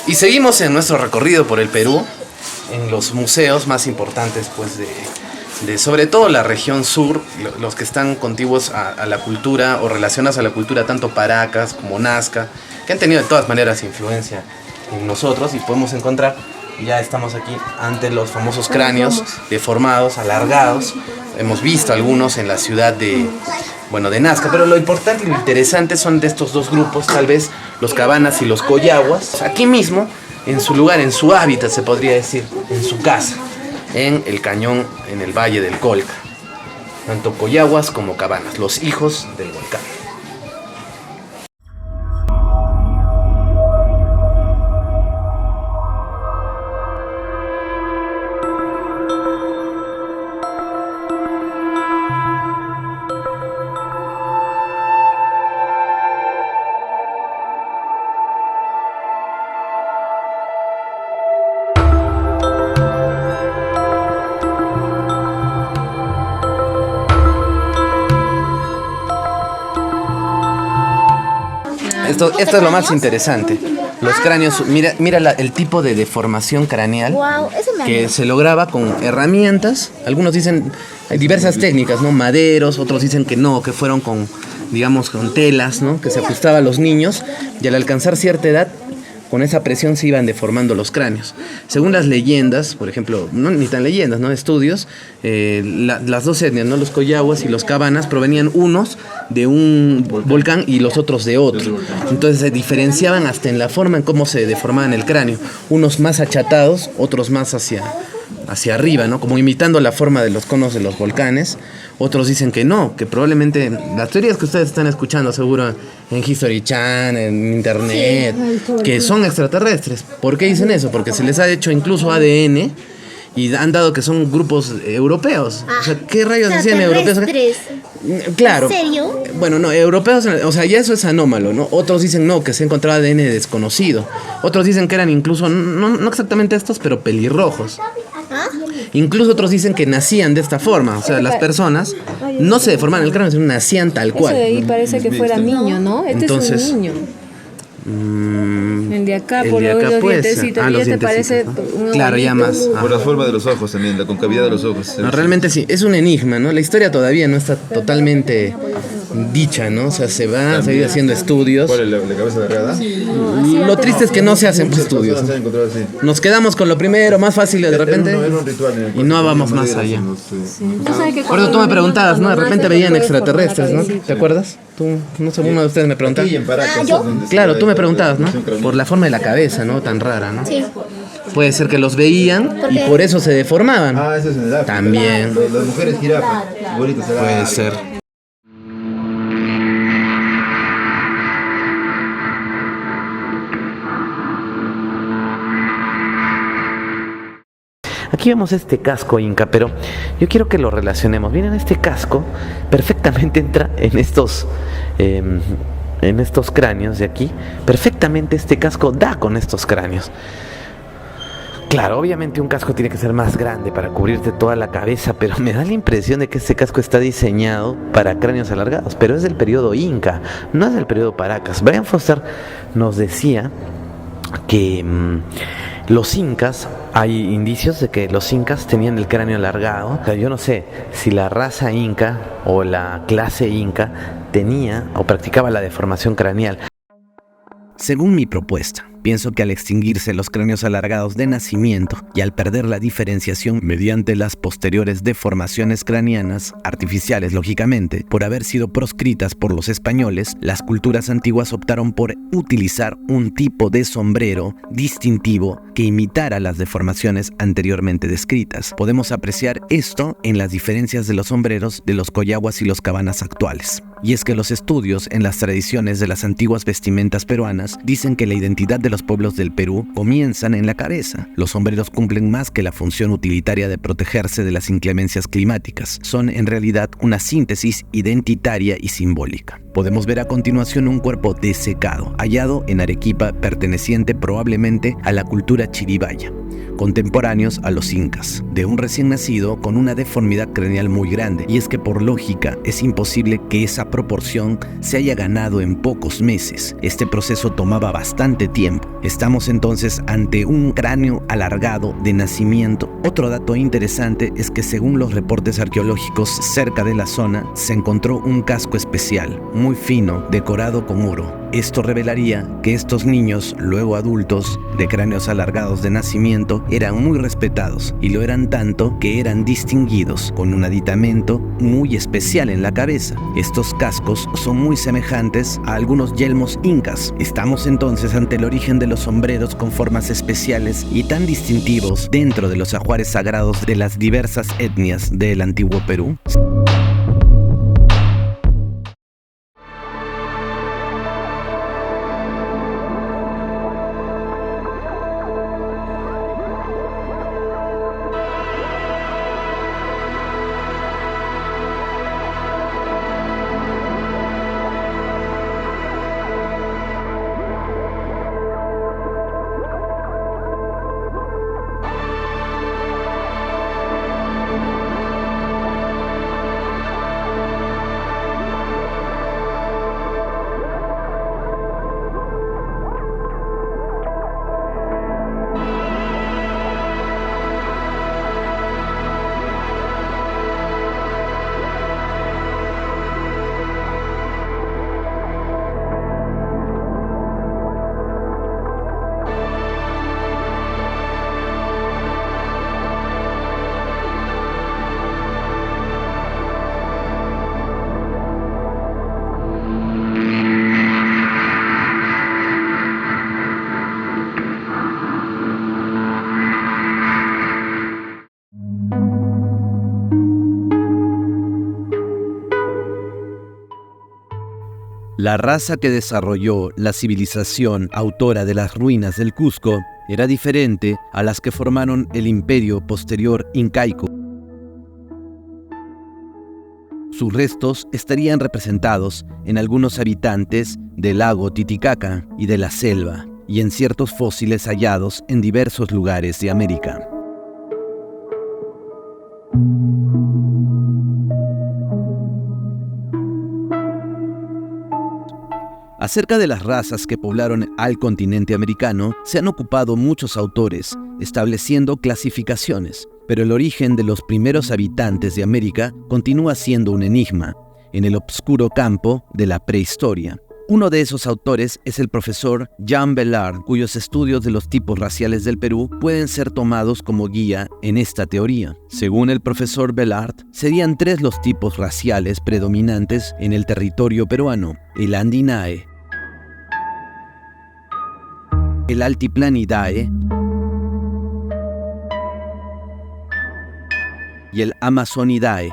Y seguimos en nuestro recorrido por el Perú, en los museos más importantes pues de sobre todo la región sur, los que están contiguos a la cultura o relacionados a la cultura, tanto Paracas como Nazca, que han tenido de todas maneras influencia en nosotros, y podemos encontrar, ya estamos aquí ante los famosos cráneos deformados, alargados. Hemos visto algunos en la ciudad de Nazca, pero lo importante y lo interesante son de estos dos grupos, tal vez los cabanas y los coyahuas, aquí mismo, en su lugar, en su hábitat se podría decir, en su casa, en el cañón, en el valle del Colca, tanto coyahuas como cabanas, los hijos del volcán. Esto es lo más interesante. Los cráneos, mira el tipo de deformación craneal que se lograba con herramientas. Algunos dicen, hay diversas técnicas, ¿no? Maderos, otros dicen que no, que fueron con telas, ¿no? Que se ajustaba a los niños, y al alcanzar cierta edad, con esa presión se iban deformando los cráneos. Según las leyendas, por ejemplo, no ni tan leyendas, ¿no? Estudios, las dos etnias, ¿no? Los coyahuas y los cabanas, provenían unos de un volcán y los otros de otro. Entonces se diferenciaban hasta en la forma en cómo se deformaban el cráneo. Unos más achatados, otros más hacia arriba, ¿no? Como imitando la forma de los conos de los volcanes. Otros dicen que no, que probablemente las teorías que ustedes están escuchando seguro en History Channel, en internet, que son extraterrestres. ¿Por qué dicen eso? Porque se les ha hecho incluso ADN y han dado que son grupos europeos. O sea, ¿qué rayos hacían europeos? Claro. ¿En serio? Bueno, no, europeos, o sea, ya eso es anómalo, ¿no? Otros dicen no, que se ha encontrado ADN desconocido. Otros dicen que eran incluso, no exactamente estos, pero pelirrojos. Incluso otros dicen que nacían de esta forma, o sea, las personas no se deformaban el cráneo, sino nacían tal cual. Eso de ahí parece que fuera niño, ¿no? Entonces, es un niño. El de acá, el por de acá los puede dientecitos, ser. ¿ya te parece ¿no? un Claro, ya más. Por la forma de los ojos también, la concavidad de los ojos. No, realmente sí, es un enigma, ¿no? La historia todavía no está totalmente dicha, ¿no? O sea, se va a seguir haciendo estudios. ¿Cuál es la cabeza alargada? Lo triste es que no se hacen estudios, ¿no? Nos quedamos con lo primero, más fácil de repente, y no vamos más allá. Por eso tú me preguntabas, ¿no? De repente veían extraterrestres, ¿no? ¿Te acuerdas? Tú, no sé, uno de ustedes me preguntaba. Claro, tú me preguntabas, ¿no? Por la forma de la cabeza, ¿no? Tan rara, ¿no? Sí. Puede ser que los veían y por eso se deformaban. Ah, eso es en el África. También. Las mujeres jirafa. Bonitas será. Puede ser. Aquí vemos este casco inca, pero yo quiero que lo relacionemos. Miren, este casco perfectamente entra en estos cráneos de aquí. Perfectamente este casco da con estos cráneos. Claro, obviamente un casco tiene que ser más grande para cubrirte toda la cabeza, pero me da la impresión de que este casco está diseñado para cráneos alargados, pero es del periodo inca, no es del periodo Paracas. Brian Foster nos decía que Los incas, hay indicios de que los incas tenían el cráneo alargado. O sea, yo no sé si la raza inca o la clase inca tenía o practicaba la deformación craneal. Según mi propuesta, pienso que al extinguirse los cráneos alargados de nacimiento y al perder la diferenciación mediante las posteriores deformaciones craneanas, artificiales lógicamente, por haber sido proscritas por los españoles, las culturas antiguas optaron por utilizar un tipo de sombrero distintivo que imitara las deformaciones anteriormente descritas. Podemos apreciar esto en las diferencias de los sombreros de los collaguas y los cabanas actuales. Y es que los estudios en las tradiciones de las antiguas vestimentas peruanas dicen que la identidad de los pueblos del Perú comienzan en la cabeza. Los sombreros cumplen más que la función utilitaria de protegerse de las inclemencias climáticas. Son en realidad una síntesis identitaria y simbólica. Podemos ver a continuación un cuerpo desecado, hallado en Arequipa, perteneciente probablemente a la cultura chiribaya, contemporáneos a los incas, de un recién nacido con una deformidad craneal muy grande, y es que por lógica es imposible que esa proporción se haya ganado en pocos meses. Este proceso tomaba bastante tiempo. Estamos entonces ante un cráneo alargado de nacimiento. Otro dato interesante es que según los reportes arqueológicos cerca de la zona se encontró un casco especial, muy fino, decorado con oro. Esto revelaría que estos niños, luego adultos, de cráneos alargados de nacimiento, eran muy respetados, y lo eran tanto que eran distinguidos con un aditamento muy especial en la cabeza. Estos cascos son muy semejantes a algunos yelmos incas. Estamos entonces ante el origen de los sombreros con formas especiales y tan distintivos dentro de los ajuares sagrados de las diversas etnias del antiguo Perú. La raza que desarrolló la civilización autora de las ruinas del Cusco era diferente a las que formaron el imperio posterior incaico. Sus restos estarían representados en algunos habitantes del lago Titicaca y de la selva, y en ciertos fósiles hallados en diversos lugares de América. Acerca de las razas que poblaron al continente americano, se han ocupado muchos autores, estableciendo clasificaciones, pero el origen de los primeros habitantes de América continúa siendo un enigma, en el obscuro campo de la prehistoria. Uno de esos autores es el profesor Jean Bellard, cuyos estudios de los tipos raciales del Perú pueden ser tomados como guía en esta teoría. Según el profesor Bellard, serían 3 los tipos raciales predominantes en el territorio peruano: el Andinae, el Altiplanidae y el Amazonidae.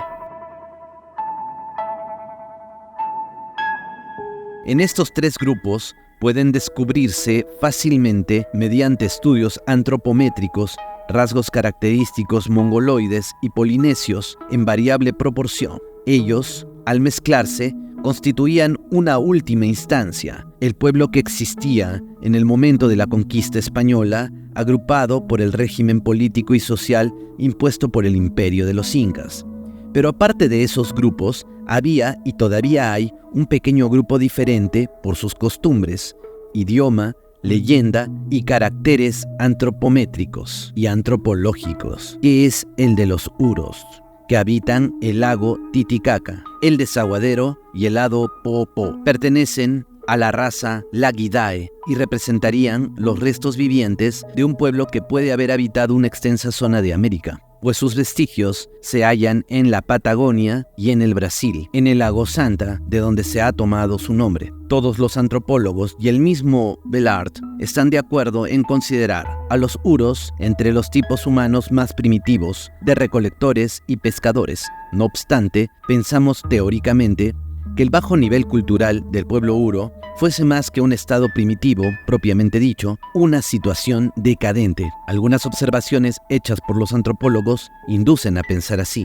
En estos 3 grupos pueden descubrirse fácilmente, mediante estudios antropométricos, rasgos característicos mongoloides y polinesios en variable proporción. Ellos, al mezclarse, constituían una última instancia, el pueblo que existía en el momento de la conquista española, agrupado por el régimen político y social impuesto por el imperio de los incas. Pero aparte de esos grupos, había y todavía hay un pequeño grupo diferente por sus costumbres, idioma, leyenda y caracteres antropométricos y antropológicos, que es el de los Uros, que habitan el lago Titicaca, el desaguadero y el lago Poopó. Pertenecen a la raza Lagidae y representarían los restos vivientes de un pueblo que puede haber habitado una extensa zona de América, pues sus vestigios se hallan en la Patagonia y en el Brasil, en el lago Santa, de donde se ha tomado su nombre. Todos los antropólogos y el mismo Bellard están de acuerdo en considerar a los Uros entre los tipos humanos más primitivos de recolectores y pescadores. No obstante, pensamos teóricamente que el bajo nivel cultural del pueblo Uro fuese más que un estado primitivo, propiamente dicho, una situación decadente. Algunas observaciones hechas por los antropólogos inducen a pensar así.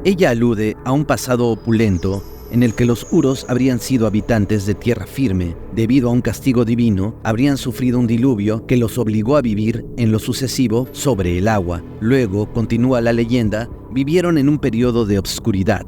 Ella alude a un pasado opulento en el que los Uros habrían sido habitantes de tierra firme. Debido a un castigo divino, habrían sufrido un diluvio que los obligó a vivir en lo sucesivo sobre el agua. Luego, continúa la leyenda, vivieron en un periodo de obscuridad,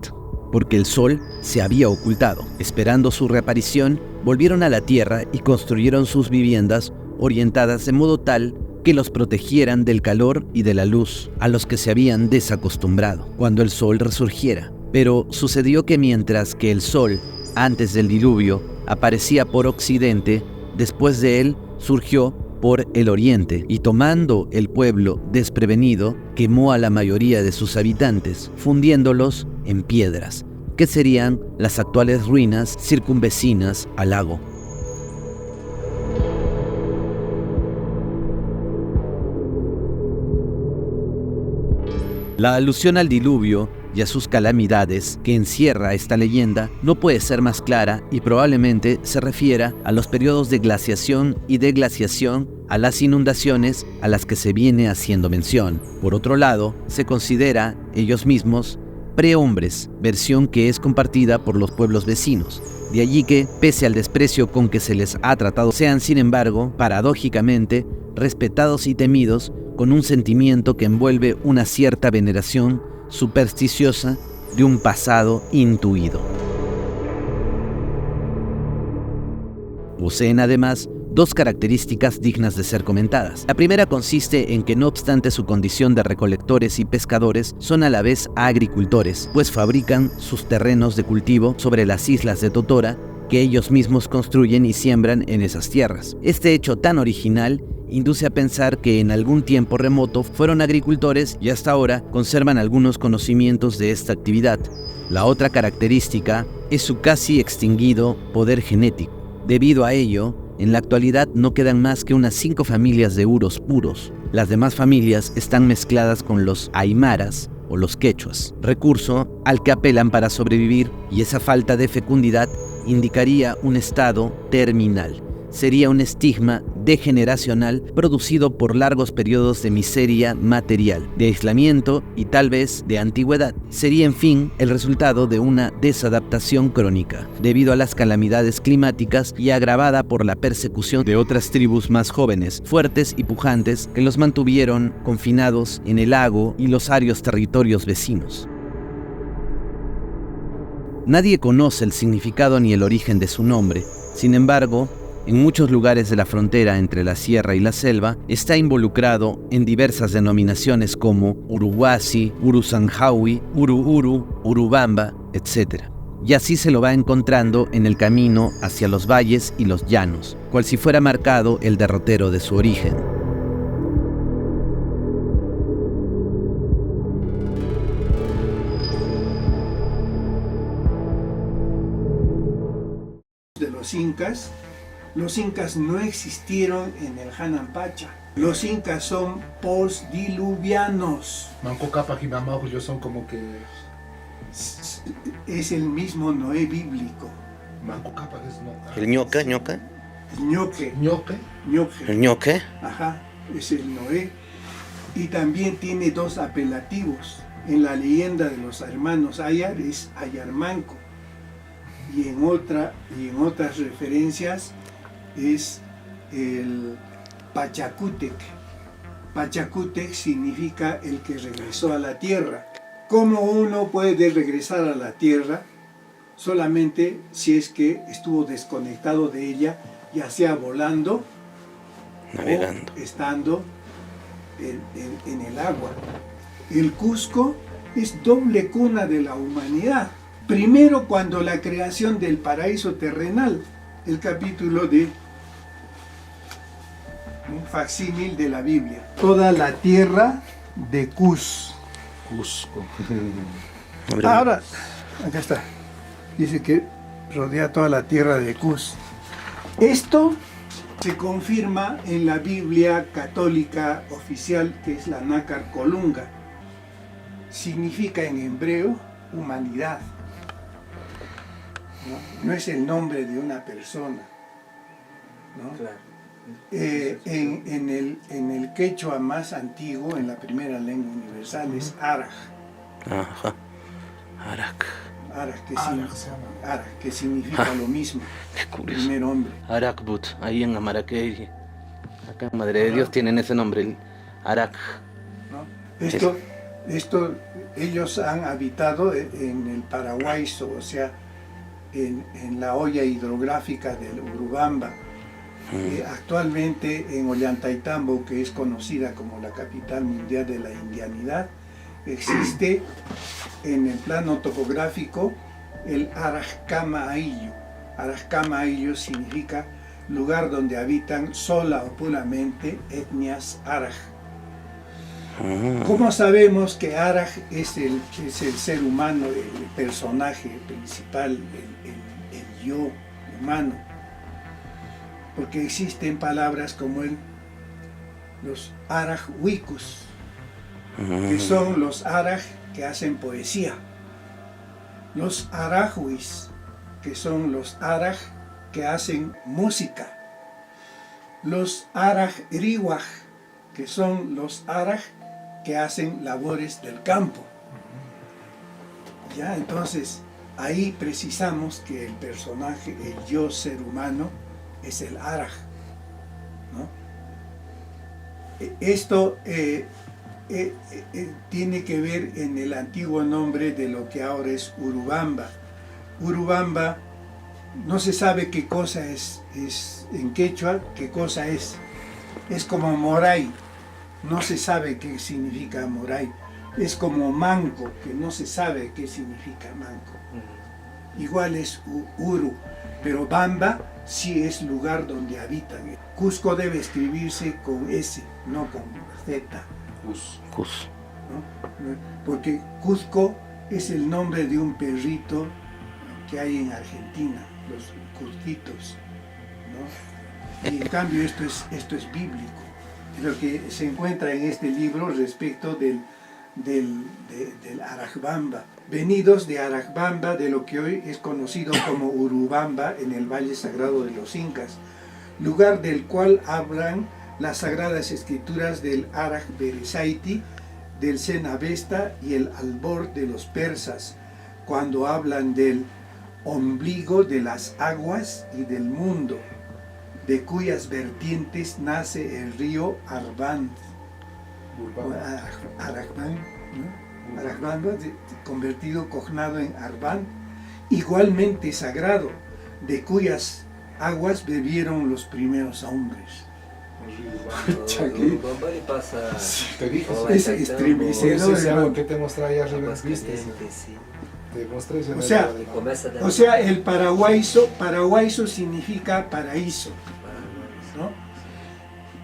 porque el sol se había ocultado. Esperando su reaparición, volvieron a la tierra y construyeron sus viviendas orientadas de modo tal que los protegieran del calor y de la luz a los que se habían desacostumbrado cuando el sol resurgiera. Pero sucedió que mientras que el sol, antes del diluvio, aparecía por occidente, después de él surgió por el oriente, y tomando el pueblo desprevenido, quemó a la mayoría de sus habitantes, fundiéndolos en piedras, que serían las actuales ruinas circunvecinas al lago. La alusión al diluvio y a sus calamidades que encierra esta leyenda no puede ser más clara y probablemente se refiera a los periodos de glaciación y deglaciación, a las inundaciones a las que se viene haciendo mención. Por otro lado, se considera ellos mismos prehombres, versión que es compartida por los pueblos vecinos. De allí que, pese al desprecio con que se les ha tratado, sean sin embargo, paradójicamente, respetados y temidos con un sentimiento que envuelve una cierta veneración supersticiosa de un pasado intuido. Poseen además dos características dignas de ser comentadas. La primera consiste en que, no obstante su condición de recolectores y pescadores, son a la vez agricultores, pues fabrican sus terrenos de cultivo sobre las islas de Totora que ellos mismos construyen y siembran en esas tierras. Este hecho tan original induce a pensar que en algún tiempo remoto fueron agricultores y hasta ahora conservan algunos conocimientos de esta actividad. La otra característica es su casi extinguido poder genético. Debido a ello, en la actualidad no quedan más que unas 5 familias de Uros puros. Las demás familias están mezcladas con los aymaras o los quechuas, recurso al que apelan para sobrevivir, y esa falta de fecundidad indicaría un estado terminal. Sería un estigma degeneracional producido por largos periodos de miseria material, de aislamiento y tal vez de antigüedad. Sería, en fin, el resultado de una desadaptación crónica, debido a las calamidades climáticas y agravada por la persecución de otras tribus más jóvenes, fuertes y pujantes, que los mantuvieron confinados en el lago y los arios territorios vecinos. Nadie conoce el significado ni el origen de su nombre. Sin embargo, en muchos lugares de la frontera entre la sierra y la selva, está involucrado en diversas denominaciones como Uruhuasi, Urusanjawi, Uru-Uru, Urubamba, etc. Y así se lo va encontrando en el camino hacia los valles y los llanos, cual si fuera marcado el derrotero de su origen. De los incas no existieron en el Hanampacha. Los incas son postdiluvianos. Manco Cápac y Mamá, pues ellos son como que... Es el mismo Noé bíblico. Manco Cápac es no. ¿El ñoque? Ñoque. ¿Ñoque? Ñoque. ¿El ñoque? Ajá, es el Noé. Y también tiene 2 apelativos. En la leyenda de los hermanos Ayar es Ayarmanco. Y en otras referencias es el Pachacútec. Pachacútec significa el que regresó a la tierra. ¿Cómo uno puede regresar a la tierra? Solamente si es que estuvo desconectado de ella, ya sea volando, navegando, o estando en el agua. El Cusco es doble cuna de la humanidad. Primero, cuando la creación del paraíso terrenal, el capítulo de un facsímil de la Biblia. Toda la tierra de Cusco. Ahora, acá está. Dice que rodea toda la tierra de Cus. Esto se confirma en la Biblia católica oficial, que es la Nácar Colunga. Significa en hebreo humanidad. No es el nombre de una persona, ¿no? Claro. En el quechua más antiguo, en la primera lengua universal, es Araj. Ajá. Arak. Araj, que significa lo mismo. Qué curioso. Primer hombre. Arakbut, ahí en Amaraquey, acá en Madre de Dios tienen ese nombre, el Arak. ¿No? Esto, ellos han habitado en el Paraguayso, o sea, en la olla hidrográfica del Urubamba. Actualmente en Ollantaytambo, que es conocida como la capital mundial de la indianidad, existe en el plano topográfico el Arajkama Ayllu. Arajkama Ayllu significa lugar donde habitan sola o puramente etnias Araj. ¿Cómo sabemos que Araj es el ser humano, el personaje principal, el yo humano? Porque existen palabras como los Arajwikus, que son los Araj que hacen poesía. Los Arajwis, que son los Araj que hacen música. Los Arajriwaj, que son los Araj que hacen labores del campo. Ya, entonces, ahí precisamos que el personaje, el yo ser humano, es el Araj, ¿no? Esto tiene que ver en el antiguo nombre de lo que ahora es Urubamba. Urubamba no se sabe qué cosa es en quechua, qué cosa es. Es como Moray, no se sabe qué significa Moray. Es como Manco, que no se sabe qué significa Manco. Igual es Uru, pero Bamba sí es lugar donde habitan. Cusco debe escribirse con S, no con Z. Cus. ¿No? Porque Cusco es el nombre de un perrito que hay en Argentina, los cusquitos, ¿no? Y en cambio esto es bíblico. Lo que se encuentra en este libro respecto del Arajbamba. Venidos de Arajbamba, de lo que hoy es conocido como Urubamba, en el Valle Sagrado de los Incas, lugar del cual hablan las sagradas escrituras del Araj Beresaiti, del Zen-Avesta y el Albor de los persas, cuando hablan del ombligo de las aguas y del mundo, de cuyas vertientes nace el río Arban, Arajban, ¿no? Arajbamba, convertido, cognado en Arban, igualmente sagrado, de cuyas aguas bebieron los primeros hombres. Te dije, Es estremecedor, ese hermano. algo que te mostré allá arriba, ¿viste? Te mostré ese O sea, el paraguayso significa paraíso, ¿no?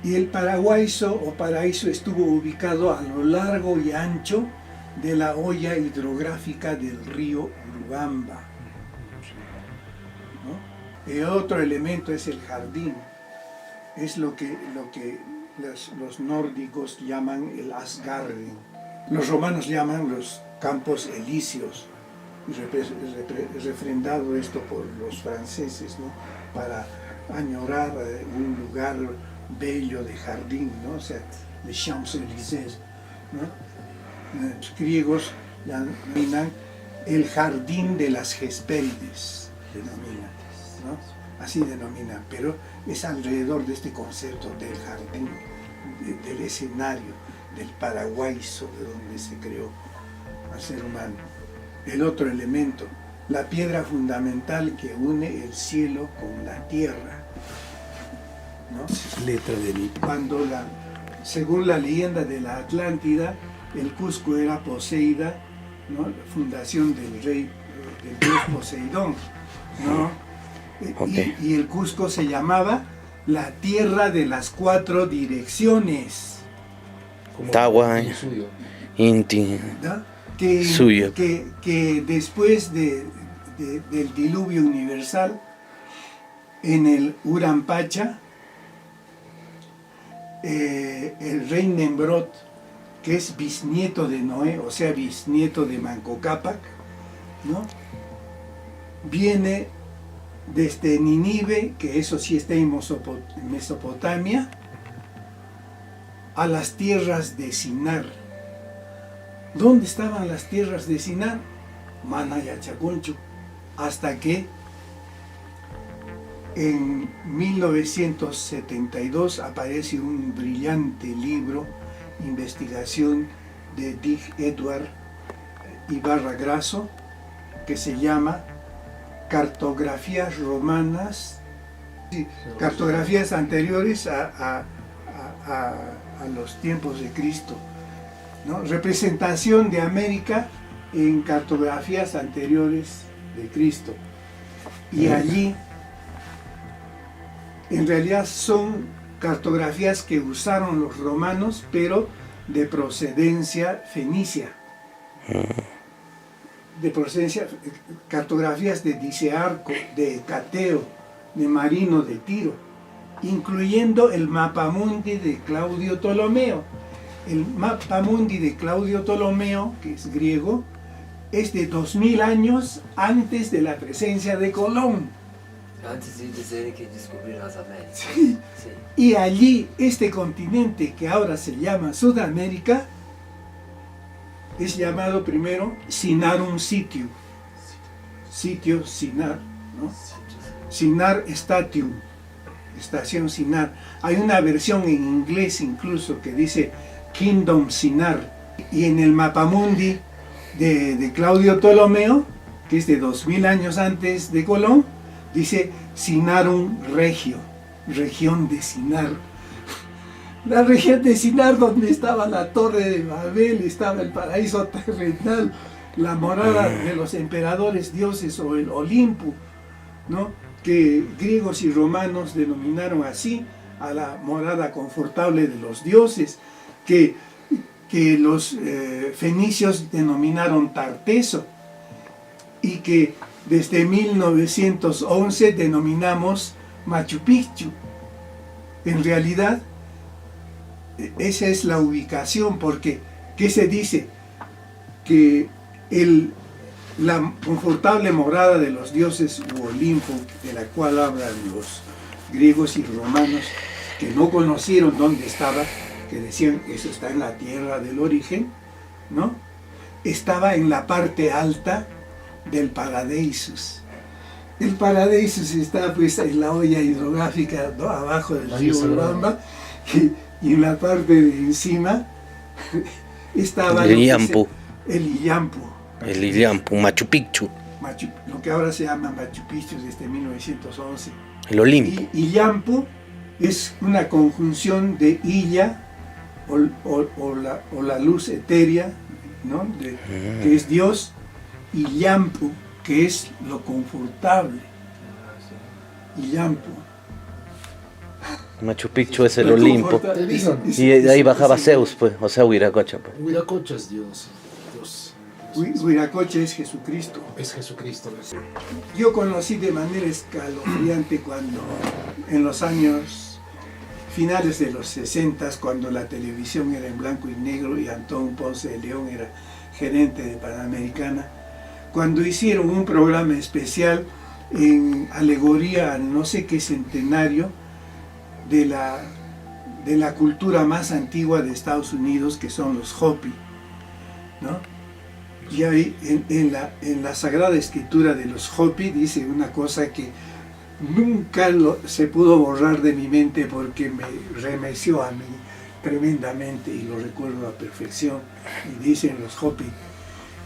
Y el paraguayso o paraíso estuvo ubicado a lo largo y ancho de la olla hidrográfica del río Urubamba, ¿no? El otro elemento es el jardín. Es lo que los nórdicos llaman el Asgarden. Los romanos llaman los campos elíseos, refrendado esto por los franceses, ¿no? Para añorar un lugar bello de jardín, ¿no? O sea, les Champs-Élysées, ¿no? Los griegos denominan el jardín de las Hespérides, denominan, ¿no? Así denominan, pero es alrededor de este concepto del jardín, del escenario, del Paraguay sobre donde se creó al ser humano. El otro elemento, la piedra fundamental que une el cielo con la tierra, ¿no? Letra de mi. Cuando según la leyenda de la Atlántida, el Cusco era Poseida, ¿no? La fundación del rey, del dios Poseidón, ¿no? Okay. Y el Cusco se llamaba la tierra de las 4 direcciones. Tawa, Inti, ¿No? Suyo. Que después del diluvio universal, en el Urampacha, el rey Nemrod, que es bisnieto de Noé, o sea, bisnieto de Manco Cápac, ¿no? Viene desde Nínive, que eso sí está en Mesopotamia, a las tierras de Sinar. ¿Dónde estaban las tierras de Sinar? Manayachaconcho. Hasta que en 1972 aparece un brillante libro, investigación de Dick Edward Ibarra Grasso, que se llama Cartografías romanas, cartografías anteriores a los tiempos de Cristo, ¿no? Representación de América en cartografías anteriores de Cristo. Y allí, en realidad son cartografías que usaron los romanos, pero de procedencia fenicia. De procedencia, cartografías de Dicearco, de Cateo, de Marino de Tiro, incluyendo el Mapamundi de Claudio Ptolomeo. El Mapamundi de Claudio Ptolomeo, que es griego, es de 2000 años antes de la presencia de Colón. Antes de que descubrió las Américas. Sí. Sí. Y allí, este continente que ahora se llama Sudamérica, es llamado primero Sinarum Sitiu. Sitio Sinar, ¿no? Sinar Statium, estación Sinar. Hay una versión en inglés incluso que dice Kingdom Sinar. Y en el Mapamundi de Claudio Ptolomeo, que es de 2000 años antes de Colón, dice Sinarum Regio, región de Sinar. La región de Sinar, donde estaba la torre de Babel, estaba el paraíso terrenal, la morada de los emperadores dioses, o el Olimpo, ¿no? Que griegos y romanos denominaron así a la morada confortable de los dioses, que los fenicios denominaron Tarteso, y que desde 1911 denominamos Machu Picchu. En realidad, esa es la ubicación, porque ¿qué se dice? Que la confortable morada de los dioses u Olimpo, de la cual hablan los griegos y romanos, que no conocieron dónde estaba, que decían eso está en la tierra del origen, ¿no? Estaba en la parte alta del Paradeisus. El Paradeisus está pues en la olla hidrográfica, ¿no? Abajo del río Urubamba, y en la parte de encima estaba el Illampu. El Illampu, Machu Picchu. Lo que ahora se llama Machu Picchu desde 1911. El Olimpo. Y Illampu es una conjunción de Illa o la luz etérea, ¿no? Que es Dios, y Illampu, que es lo confortable. Illampu. Machu Picchu es el Olimpo. Y de ahí bajaba Zeus, pues, o sea, Huiracocha. Pues. Huiracocha es Dios. Huiracocha es Jesucristo. Es Jesucristo. Yo conocí de manera escalofriante cuando, en los años finales de los 60, cuando la televisión era en blanco y negro y Antón Ponce de León era gerente de Panamericana, cuando hicieron un programa especial en alegoría al no sé qué centenario de la cultura más antigua de Estados Unidos, que son los Hopi, ¿no? Y ahí en la Sagrada Escritura de los Hopi dice una cosa que nunca se pudo borrar de mi mente porque me remeció a mi tremendamente y lo recuerdo a perfección. Y dicen los Hopi,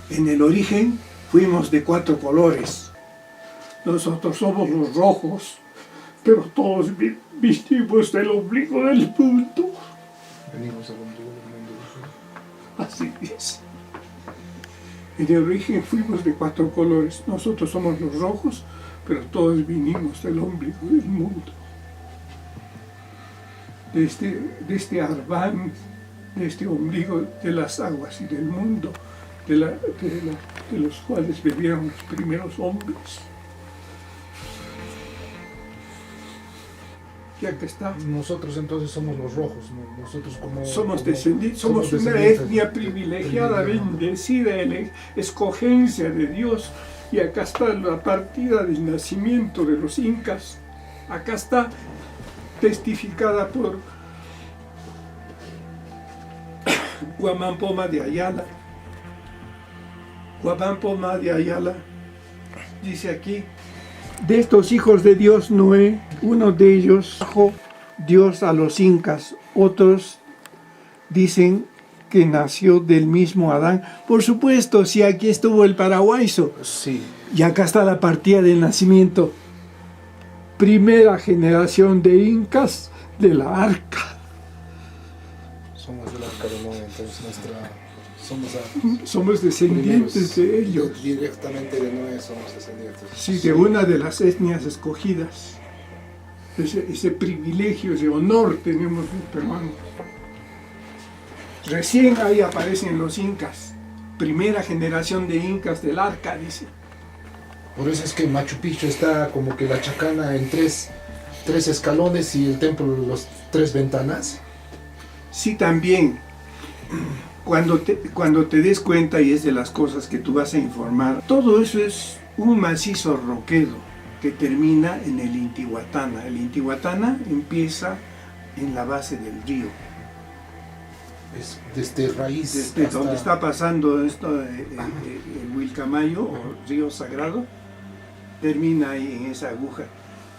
en el origen fuimos de 4 colores. Nosotros somos los rojos, pero todos vestimos del ombligo del mundo. Venimos al ombligo del mundo. Así es. En el origen fuimos de 4 colores. Nosotros somos los rojos, pero todos vinimos del ombligo del mundo. De este Arbán, de este ombligo de las aguas y del mundo, de los cuales bebieron los primeros hombres. Y acá está. Nosotros entonces somos los rojos, ¿no? Nosotros somos descendientes, somos una etnia privilegiada, bendecida, escogencia de Dios. Y acá está la partida del nacimiento de los incas. Acá está testificada por Guamán Poma de Ayala. Guamán Poma de Ayala dice aquí: de estos hijos de Dios Noé, uno de ellos trajo Dios a los incas, otros dicen que nació del mismo Adán. Por supuesto, si aquí estuvo el paraguaso. Sí. Y acá está la partida del nacimiento. Primera generación de incas de la Arca. Somos del Arca de Noé, entonces somos descendientes de ellos. Directamente de Noé somos descendientes. Sí, de una de las etnias escogidas. Ese privilegio, ese honor tenemos los peruanos. Recién ahí aparecen los incas. Primera generación de incas del Arca, dice. Por eso es que Machu Picchu está como que la chacana en tres escalones y el templo los 3 ventanas. Sí, también. Cuando te des cuenta, y es de las cosas que tú vas a informar, todo eso es un macizo roquedo que termina en el Intihuatana. El Intihuatana empieza en la base del río. Es desde raíz. Desde hasta donde está pasando esto, el Huilcamayo, o río sagrado, termina ahí en esa aguja.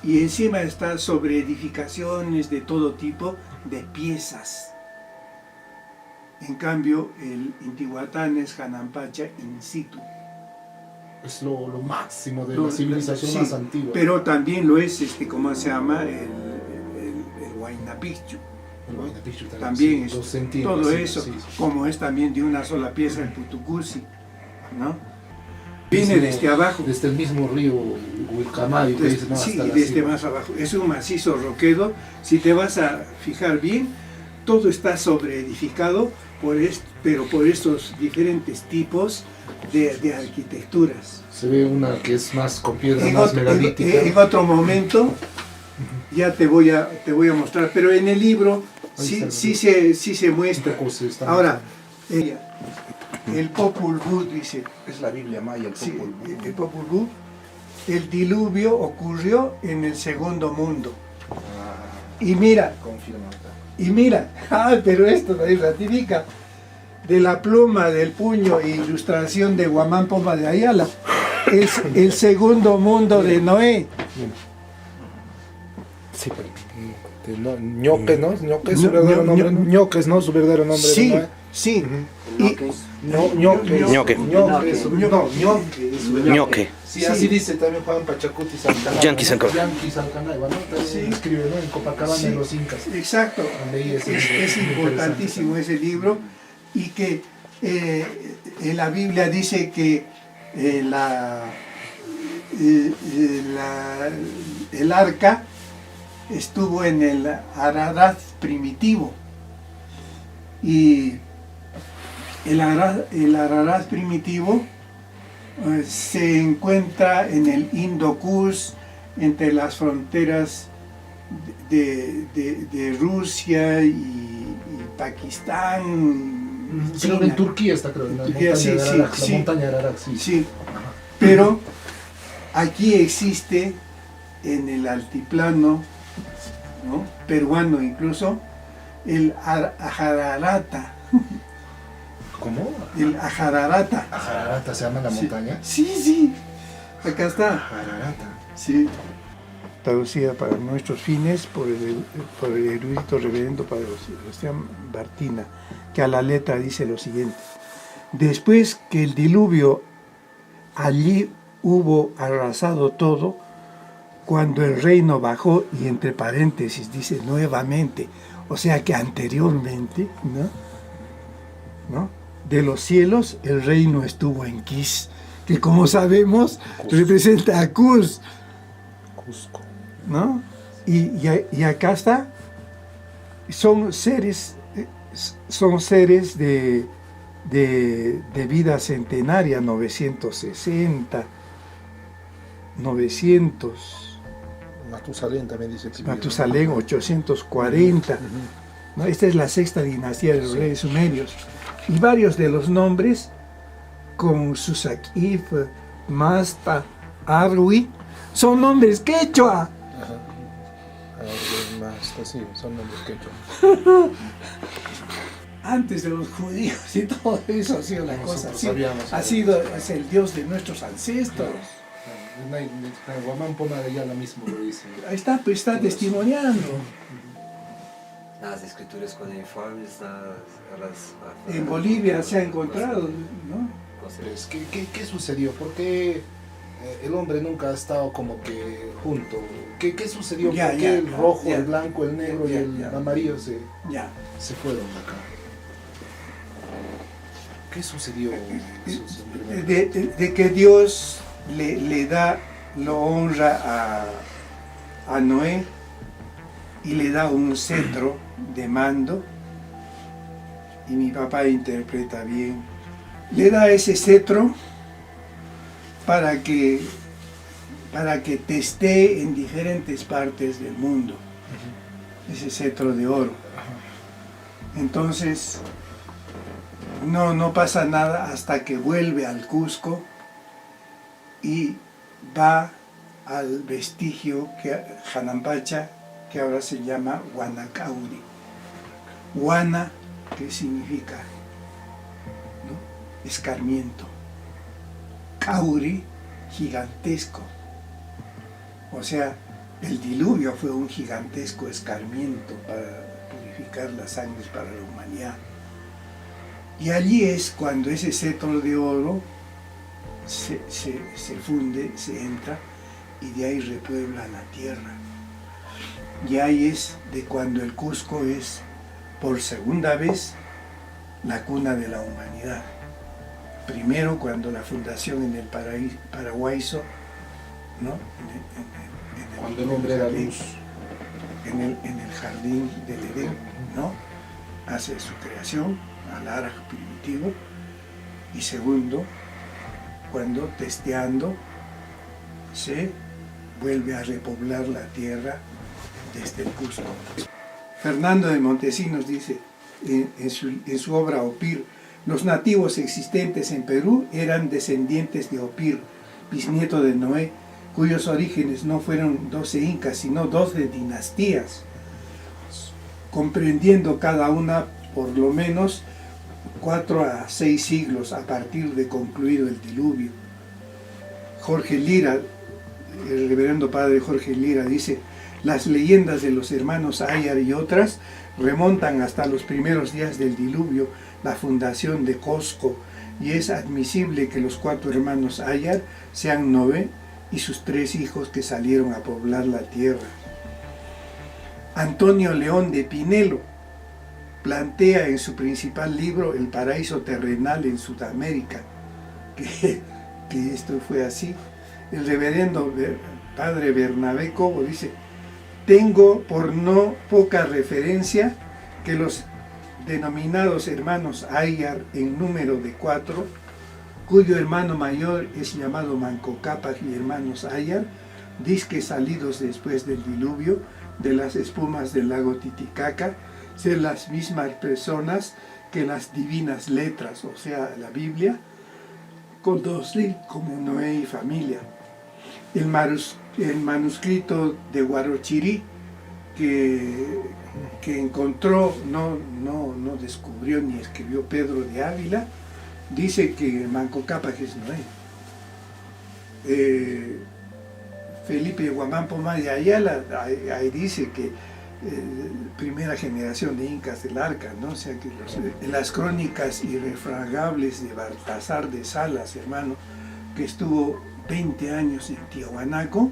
Y encima está sobre edificaciones de todo tipo de piezas. En cambio, el Intihuatana es Janampacha in situ. Es lo máximo de la civilización más antigua. Pero también lo es, ¿cómo se llama? El Huayna Picchu. El Huayna Picchu también sí, es todo eso, sí. Como es también de una sola pieza el Putucusi, ¿no? Viene desde abajo. Desde el mismo río Huilcamayo. Sí, desde más abajo. Es un macizo roquedo. Si te vas a fijar bien, todo está sobreedificado pero por estos diferentes tipos de arquitecturas. Se ve una que es más con piedra más megalítica. En otro momento ya te voy a mostrar, pero en el libro sí se muestra. Ahora, el Popol Vuh dice. Es la Biblia maya, el Popol Vuh. El Popol Vuh, el diluvio ocurrió en el segundo mundo. Y mira, pero esto ahí ratifica, de la pluma, del puño e ilustración de Guamán Poma de Ayala, es el segundo mundo de Noé. Sí, pero Ñoque, ¿no? Ñoque es su verdadero nombre. Ñoque es, ¿no? Su verdadero nombre. Sí, de Noé. Sí. Ñoque. Sí, así dice también Juan Pachacuti Salcanay. Yanqui Salcanay, ¿no? También escribe, ¿no? En Copacabana de los Incas. Exacto. Es importantísimo ese libro, y que en la Biblia dice que el arca estuvo en el Ararat primitivo, y el Ararat primitivo se encuentra en el Indo-Kush, entre las fronteras de Rusia y Pakistán. Pero en Turquía está, creo, en la montaña de Ararat, sí. Pero aquí existe en el altiplano, ¿no?, peruano incluso, el Ajararata. ¿Cómo? El Ajararata. ¿Ajararata se llama la montaña? Sí, acá está. Ajararata. Sí. traducida para nuestros fines por el erudito reverendo Padre Sebastián Bartina, que a la letra dice lo siguiente: después que el diluvio allí hubo arrasado todo, cuando el reino bajó, y entre paréntesis dice nuevamente, o sea que anteriormente, ¿no? De los cielos el reino estuvo en Quis, que como sabemos representa a Cusco, ¿no? Y acá está, son seres de vida centenaria, 960, 900. Matusalén también dice. Matusalén, 840. ¿No? Esta es la sexta dinastía de los reyes sumerios. Y varios de los nombres, como Susakif, Masta, Arwi, son nombres quechua. Masta, sí, son nombres quechua. Antes de los judíos y todo eso ha sido la cosa. Es el Dios de nuestros ancestros. Guamán pone ya lo mismo, lo dice. Ahí está, pues está testimoniando. Las escrituras con informes, En Bolivia se ha encontrado, ¿no? Pues, ¿qué sucedió? ¿Por qué el hombre nunca ha estado como que junto? ¿Qué sucedió? ¿Por qué el rojo, el blanco, el negro y el amarillo se fueron de acá? ¿Qué sucedió? De que Dios lo honra a Noé y le da un cetro de mando, y mi papá interpreta bien, le da ese cetro para que testee en diferentes partes del mundo, ese cetro de oro. Entonces no pasa nada hasta que vuelve al Cusco y va al vestigio Janampacha, que ahora se llama Huanacauri. Huana, que significa, ¿no?, escarmiento. Cauri, gigantesco. O sea, el diluvio fue un gigantesco escarmiento para purificar las sangres para la humanidad. Y allí es cuando ese cetro de oro se funde, se entra, y de ahí repuebla la tierra. Y ahí es de cuando el Cusco es por segunda vez la cuna de la humanidad. Primero cuando la fundación en el Paraguayso, ¿no? Cuando el hombre da luz. En el jardín del Edén, ¿no? Hace su creación al Araj primitivo. Y segundo, cuando testeando se vuelve a repoblar la tierra desde el Cusco. Fernando de Montesinos dice en su obra Opir: los nativos existentes en Perú eran descendientes de Opir, bisnieto de Noé, cuyos orígenes no fueron 12 incas, sino 12 dinastías, comprendiendo cada una por lo menos 4 a 6 siglos a partir de concluido el diluvio. Jorge Lira, el reverendo padre Jorge Lira, dice: las leyendas de los hermanos Ayar y otras remontan hasta los primeros días del diluvio, la fundación de Cusco, y es admisible que los 4 hermanos Ayar sean Noé y sus 3 hijos que salieron a poblar la tierra. Antonio León de Pinelo plantea en su principal libro El paraíso terrenal en Sudamérica que esto fue así. El reverendo padre Bernabé Cobo dice: tengo por no poca referencia que los denominados hermanos Ayar, en número de 4, cuyo hermano mayor es llamado Manco Cápac y hermanos Ayar, disque salidos después del diluvio de las espumas del lago Titicaca, ser las mismas personas que las divinas letras, o sea, la Biblia, con 2 como Noé y familia. El manuscrito de Huarochirí que encontró, no descubrió ni escribió Pedro de Ávila, dice que Manco Cápac es Noé. Felipe Guamán Pomar de Ayala, ahí dice que primera generación de incas del Arca, ¿no? O sea que las crónicas irrefragables de Baltasar de Salas, hermano, que estuvo 20 años en Tiahuanaco,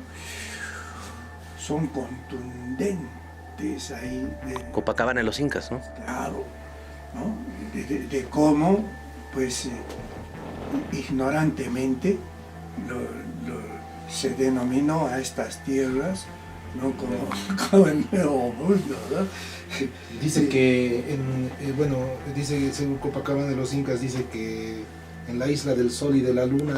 son contundentes ahí. Copacabana de los incas, ¿no? Claro, ¿no? De cómo, pues, ignorantemente se denominó a estas tierras, ¿no? como el Nuevo Mundo, ¿no? Dice que, dice, según Copacabana de los incas, dice que en la isla del Sol y de la Luna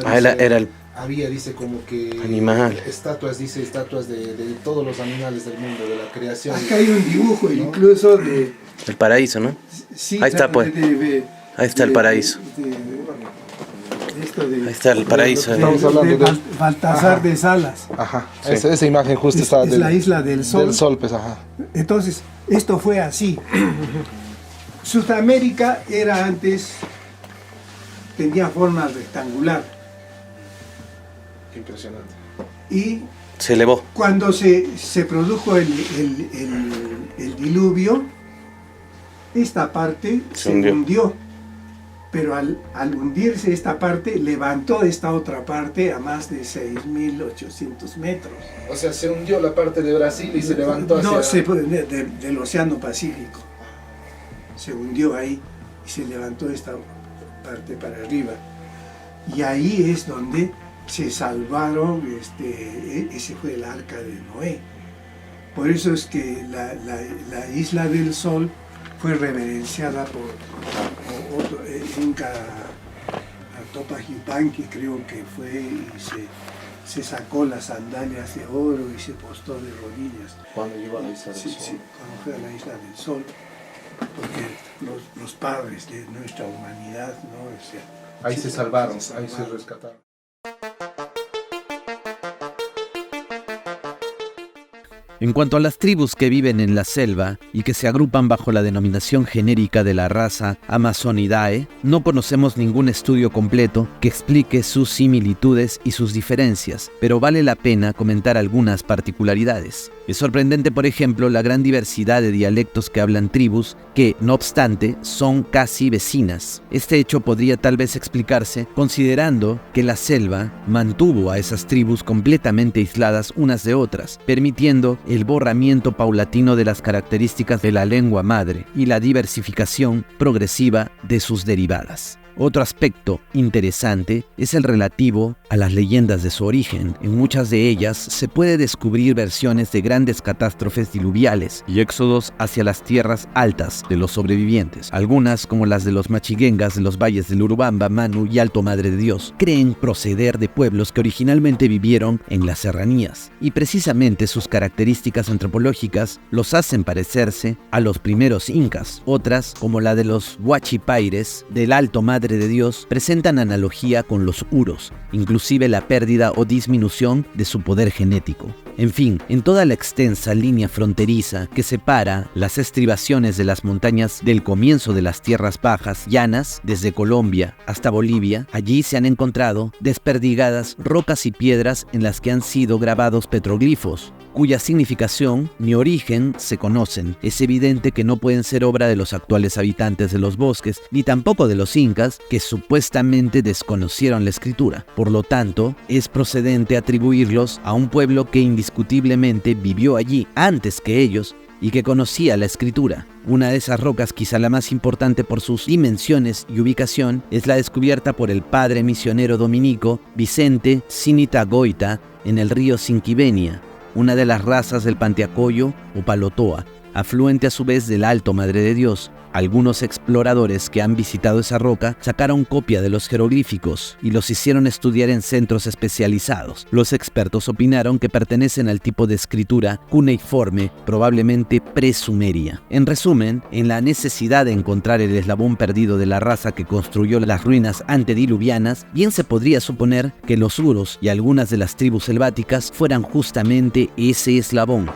había, dice, como que animal. estatuas de todos los animales del mundo, de la creación. Acá hay un dibujo, ¿no? Incluso de... El paraíso, ¿no? Sí, ahí está, pues. Ahí está el paraíso. Ahí está el paraíso. Estamos hablando de Baltasar de Salas. Ajá, sí. Esa imagen justo está es la isla del Sol. Del Sol, pues, ajá. Entonces, esto fue así. Sudamérica era antes, tenía forma rectangular. Qué impresionante. Y se elevó. Cuando se produjo el diluvio, esta parte se hundió. Pero al hundirse esta parte, levantó esta otra parte a más de 6.800 metros. O sea, se hundió la parte de Brasil y se levantó hacia... No, del Océano Pacífico. Se hundió ahí y se levantó esta parte para arriba. Y ahí es donde se salvaron, ese fue el Arca de Noé. Por eso es que la Isla del Sol fue reverenciada por otro Inca Topa Yupanqui, creo que fue, y se sacó las sandalias de oro y se postó de rodillas. Cuando llegó a la Isla del Sol. Sí, cuando fue a la Isla del Sol, porque los padres de nuestra humanidad, ¿no? O sea, ahí se salvaron, ahí se rescataron. En cuanto a las tribus que viven en la selva y que se agrupan bajo la denominación genérica de la raza Amazonidae, no conocemos ningún estudio completo que explique sus similitudes y sus diferencias, pero vale la pena comentar algunas particularidades. Es sorprendente, por ejemplo, la gran diversidad de dialectos que hablan tribus que, no obstante, son casi vecinas. Este hecho podría tal vez explicarse considerando que la selva mantuvo a esas tribus completamente aisladas unas de otras, permitiendo el borramiento paulatino de las características de la lengua madre y la diversificación progresiva de sus derivadas. Otro aspecto interesante es el relativo a las leyendas de su origen. En muchas de ellas se puede descubrir versiones de grandes catástrofes diluviales y éxodos hacia las tierras altas de los sobrevivientes. Algunas, como las de los machiguengas de los valles del Urubamba, Manu y Alto Madre de Dios, creen proceder de pueblos que originalmente vivieron en las serranías, y precisamente sus características antropológicas los hacen parecerse a los primeros incas. Otras, como la de los huachipaires del Alto Madre de Dios, presentan analogía con los uros, inclusive la pérdida o disminución de su poder genético. En fin, en toda la extensa línea fronteriza que separa las estribaciones de las montañas del comienzo de las tierras bajas llanas, desde Colombia hasta Bolivia, allí se han encontrado desperdigadas rocas y piedras en las que han sido grabados petroglifos, cuya significación ni origen se conocen. Es evidente que no pueden ser obra de los actuales habitantes de los bosques, ni tampoco de los incas, que supuestamente desconocieron la escritura. Por lo tanto, es procedente atribuirlos a un pueblo que indiscutiblemente vivió allí antes que ellos y que conocía la escritura. Una de esas rocas, quizá la más importante por sus dimensiones y ubicación, es la descubierta por el padre misionero dominico Vicente Sinitagoita en el río Sinquivenia, una de las razas del Panteacoyo o Palotoa, afluente a su vez del Alto Madre de Dios. Algunos exploradores que han visitado esa roca sacaron copia de los jeroglíficos y los hicieron estudiar en centros especializados. Los expertos opinaron que pertenecen al tipo de escritura cuneiforme, probablemente presumeria. En resumen, en la necesidad de encontrar el eslabón perdido de la raza que construyó las ruinas antediluvianas, bien se podría suponer que los uros y algunas de las tribus selváticas fueran justamente ese eslabón.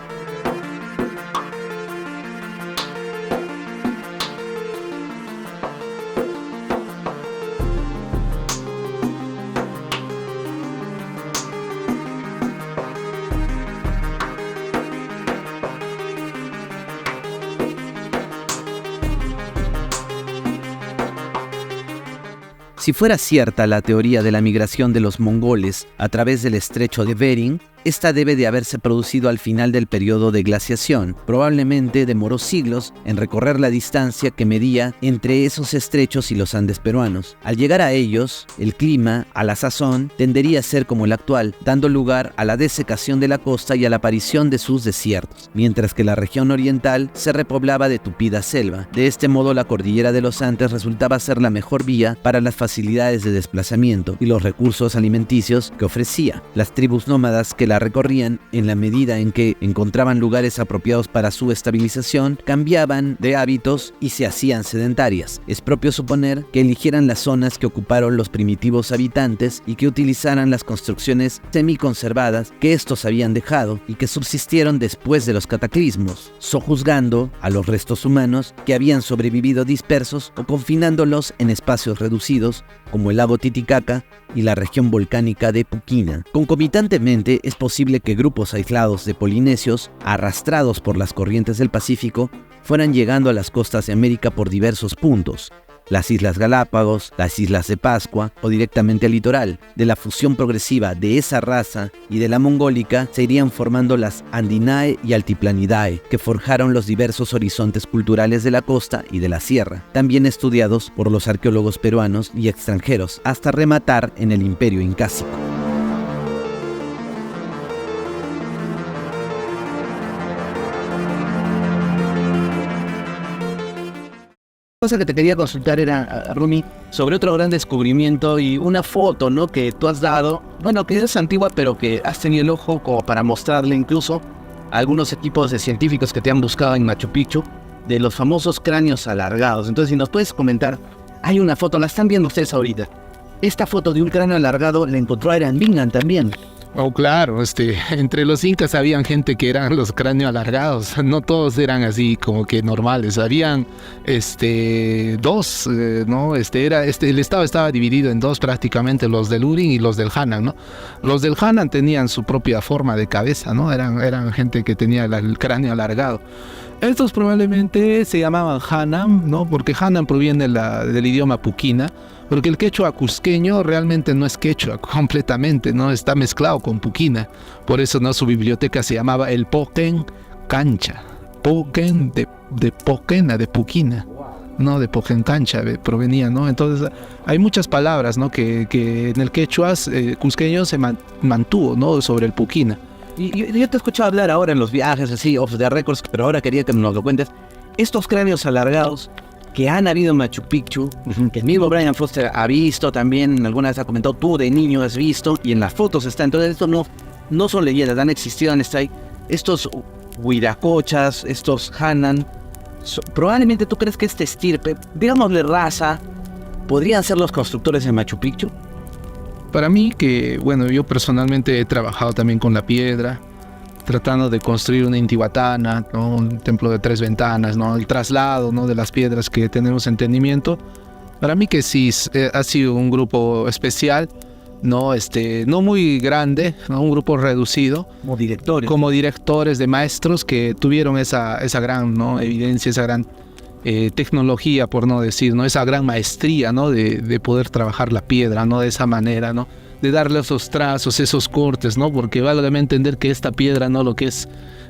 Si fuera cierta la teoría de la migración de los mongoles a través del estrecho de Bering, esta debe de haberse producido al final del periodo de glaciación. Probablemente demoró siglos en recorrer la distancia que medía entre esos estrechos y los Andes peruanos. Al llegar a ellos, el clima, a la sazón, tendería a ser como el actual, dando lugar a la desecación de la costa y a la aparición de sus desiertos, mientras que la región oriental se repoblaba de tupida selva. De este modo, la cordillera de los Andes resultaba ser la mejor vía para las facilidades de desplazamiento y los recursos alimenticios que ofrecía. Las tribus nómadas que la recorrían, en la medida en que encontraban lugares apropiados para su estabilización, cambiaban de hábitos y se hacían sedentarias. Es propio suponer que eligieran las zonas que ocuparon los primitivos habitantes y que utilizaran las construcciones semiconservadas que estos habían dejado y que subsistieron después de los cataclismos, sojuzgando a los restos humanos que habían sobrevivido dispersos o confinándolos en espacios reducidos como el lago Titicaca y la región volcánica de Puquina. Concomitantemente, es posible que grupos aislados de polinesios, arrastrados por las corrientes del Pacífico, fueran llegando a las costas de América por diversos puntos, las Islas Galápagos, las Islas de Pascua o directamente al litoral. De la fusión progresiva de esa raza y de la mongólica se irían formando las Andinae y Altiplanidae, que forjaron los diversos horizontes culturales de la costa y de la sierra, también estudiados por los arqueólogos peruanos y extranjeros, hasta rematar en el Imperio Incásico. Cosa que te quería consultar era, Rumi, sobre otro gran descubrimiento y una foto, ¿no?, que tú has dado, bueno, que es antigua, pero que has tenido el ojo como para mostrarle incluso a algunos equipos de científicos que te han buscado en Machu Picchu, de los famosos cráneos alargados. Entonces, si nos puedes comentar, hay una foto, la están viendo ustedes ahorita. Esta foto de un cráneo alargado la encontró Iron Bingham también. Oh, claro, entre los incas habían gente que eran los cráneos alargados, no todos eran así como que normales, habían dos, ¿no? El estado estaba dividido en dos prácticamente, los del Urin y los del Hanan, ¿no? Los del Hanan tenían su propia forma de cabeza, ¿no? Eran gente que tenía el cráneo alargado. Estos probablemente se llamaban Hanan, ¿no? Porque Hanan proviene del idioma puquina, porque el quechua cusqueño realmente no es quechua completamente, ¿no? Está mezclado con puquina. Por eso, ¿no?, su biblioteca se llamaba el Poquen Cancha. Poquen de Poquena, de puquina, ¿no? De Poquen Cancha provenía, ¿no? Entonces hay muchas palabras, ¿no?, que en el quechua cusqueño se mantuvo, ¿no?, sobre el puquina. Y yo te he escuchado hablar ahora en los viajes, así, off the records, pero ahora quería que nos lo cuentes. Estos cráneos alargados que han habido en Machu Picchu, que el mismo Brian Foster ha visto también, alguna vez ha comentado, tú de niño has visto, y en las fotos está. Entonces esto no son leyendas, han existido, han estado ahí. Estos huiracochas, estos Hanan, probablemente tú crees que este estirpe, digámosle raza, podrían ser los constructores de Machu Picchu. Para mí que, bueno, yo personalmente he trabajado también con la piedra, tratando de construir una Intihuatana, ¿no?, un templo de 3 ventanas, ¿no?, el traslado, ¿no?, de las piedras que tenemos entendimiento. Para mí que sí ha sido un grupo especial, ¿no? No muy grande, ¿no?, un grupo reducido. Como directores de maestros que tuvieron esa gran, ¿no?, evidencia, esa gran tecnología, por no decir, ¿no?, esa gran maestría, ¿no?, de poder trabajar la piedra, ¿no?, de esa manera, ¿no?, de darle esos trazos, esos cortes, ¿no? Porque vale entender que esta piedra, ¿no?, lo que es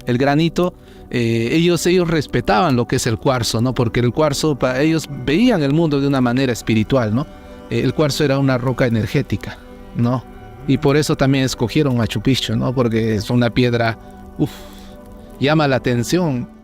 el granito, ellos respetaban lo que es el cuarzo, ¿no? Porque el cuarzo, ellos veían el mundo de una manera espiritual, ¿no? El cuarzo era una roca energética, ¿no? Y por eso también escogieron Machu Picchu, ¿no? Porque es una piedra, llama la atención.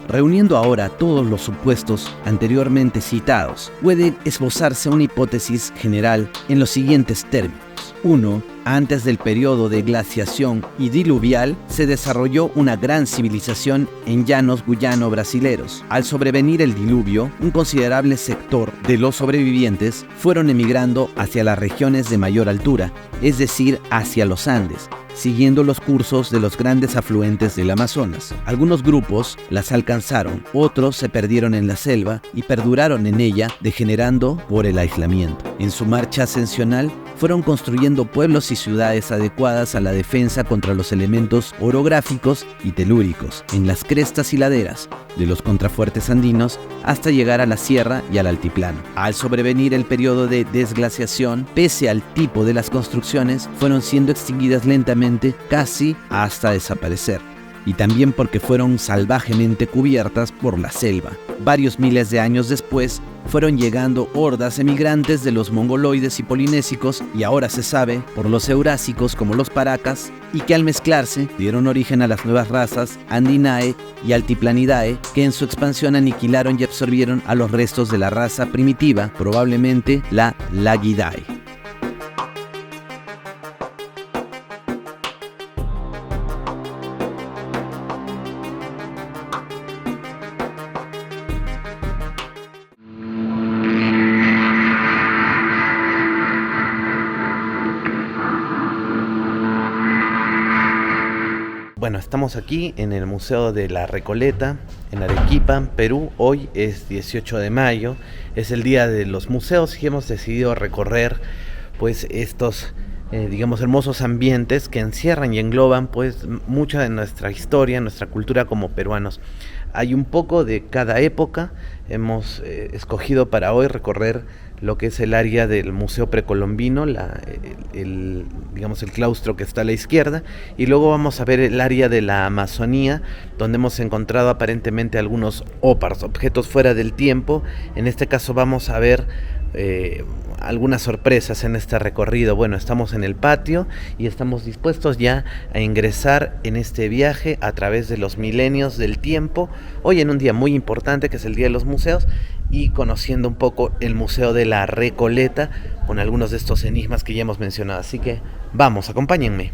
Reuniendo ahora todos los supuestos anteriormente citados, puede esbozarse una hipótesis general en los siguientes términos. 1. Antes del periodo de glaciación y diluvial, se desarrolló una gran civilización en llanos guyano-brasileros. Al sobrevenir el diluvio, un considerable sector de los sobrevivientes fueron emigrando hacia las regiones de mayor altura, es decir, hacia los Andes, siguiendo los cursos de los grandes afluentes del Amazonas. Algunos grupos las alcanzaron, otros se perdieron en la selva y perduraron en ella, degenerando por el aislamiento. En su marcha ascensional, fueron construyendo pueblos y ciudades adecuadas a la defensa contra los elementos orográficos y telúricos en las crestas y laderas de los contrafuertes andinos hasta llegar a la sierra y al altiplano. Al sobrevenir el periodo de desglaciación, pese al tipo de las construcciones, fueron siendo extinguidas lentamente casi hasta desaparecer. Y también porque fueron salvajemente cubiertas por la selva. Varios miles de años después, fueron llegando hordas emigrantes de los mongoloides y polinésicos, y ahora se sabe por los eurásicos como los paracas, y que al mezclarse dieron origen a las nuevas razas Andinae y Altiplanidae, que en su expansión aniquilaron y absorbieron a los restos de la raza primitiva, probablemente la Lagidae. Bueno, estamos aquí en el Museo de la Recoleta, en Arequipa, Perú. Hoy es 18 de mayo, es el día de los museos y hemos decidido recorrer pues estos hermosos ambientes que encierran y engloban pues mucha de nuestra historia, nuestra cultura como peruanos. Hay un poco de cada época. Hemos escogido para hoy recorrer lo que es el área del Museo Precolombino, el claustro que está a la izquierda, y luego vamos a ver el área de la Amazonía, donde hemos encontrado aparentemente algunos óparos, objetos fuera del tiempo. En este caso vamos a ver algunas sorpresas en este recorrido. Bueno, estamos en el patio y estamos dispuestos ya a ingresar en este viaje a través de los milenios del tiempo, hoy en un día muy importante que es el Día de los Museos, y conociendo un poco el Museo de la Recoleta con algunos de estos enigmas que ya hemos mencionado. Así que vamos, acompáñenme.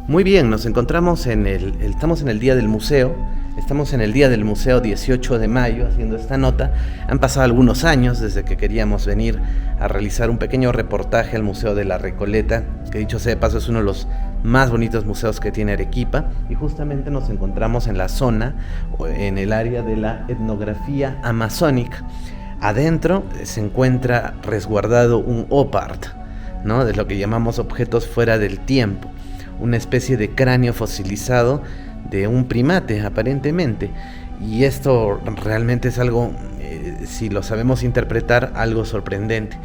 Muy bien, nos encontramos estamos en el Día del Museo, estamos en el Día del Museo 18 de mayo haciendo esta nota. Han pasado algunos años desde que queríamos venir a realizar un pequeño reportaje al Museo de la Recoleta, que dicho sea de paso es uno de los más bonitos museos que tiene Arequipa, y justamente nos encontramos en la zona, en el área de la etnografía amazónica. Adentro se encuentra resguardado un OPART, ¿no? De lo que llamamos objetos fuera del tiempo. Una especie de cráneo fosilizado de un primate aparentemente, y esto realmente es algo, si lo sabemos interpretar, algo sorprendente.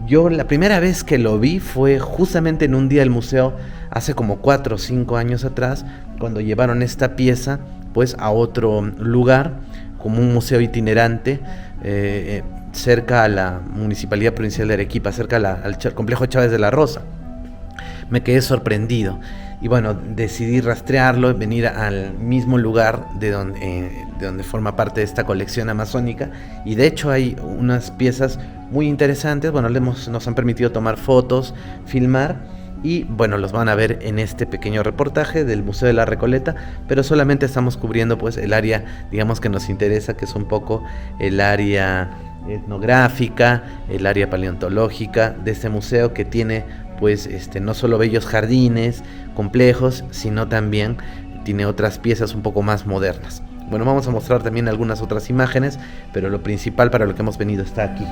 Yo la primera vez que lo vi fue justamente en un día del museo hace como 4 o 5 años atrás, cuando llevaron esta pieza pues a otro lugar como un museo itinerante cerca a la Municipalidad Provincial de Arequipa, cerca al complejo Chávez de la Rosa. Me quedé sorprendido y bueno, decidí rastrearlo, venir al mismo lugar de donde forma parte de esta colección amazónica, y de hecho hay unas piezas muy interesantes. Bueno, nos han permitido tomar fotos, filmar, y bueno, los van a ver en este pequeño reportaje del Museo de la Recoleta, pero solamente estamos cubriendo pues el área, digamos, que nos interesa, que es un poco el área etnográfica, el área paleontológica de este museo, que tiene pues no solo bellos jardines complejos, sino también tiene otras piezas un poco más modernas. Bueno, vamos a mostrar también algunas otras imágenes, pero lo principal para lo que hemos venido está aquí.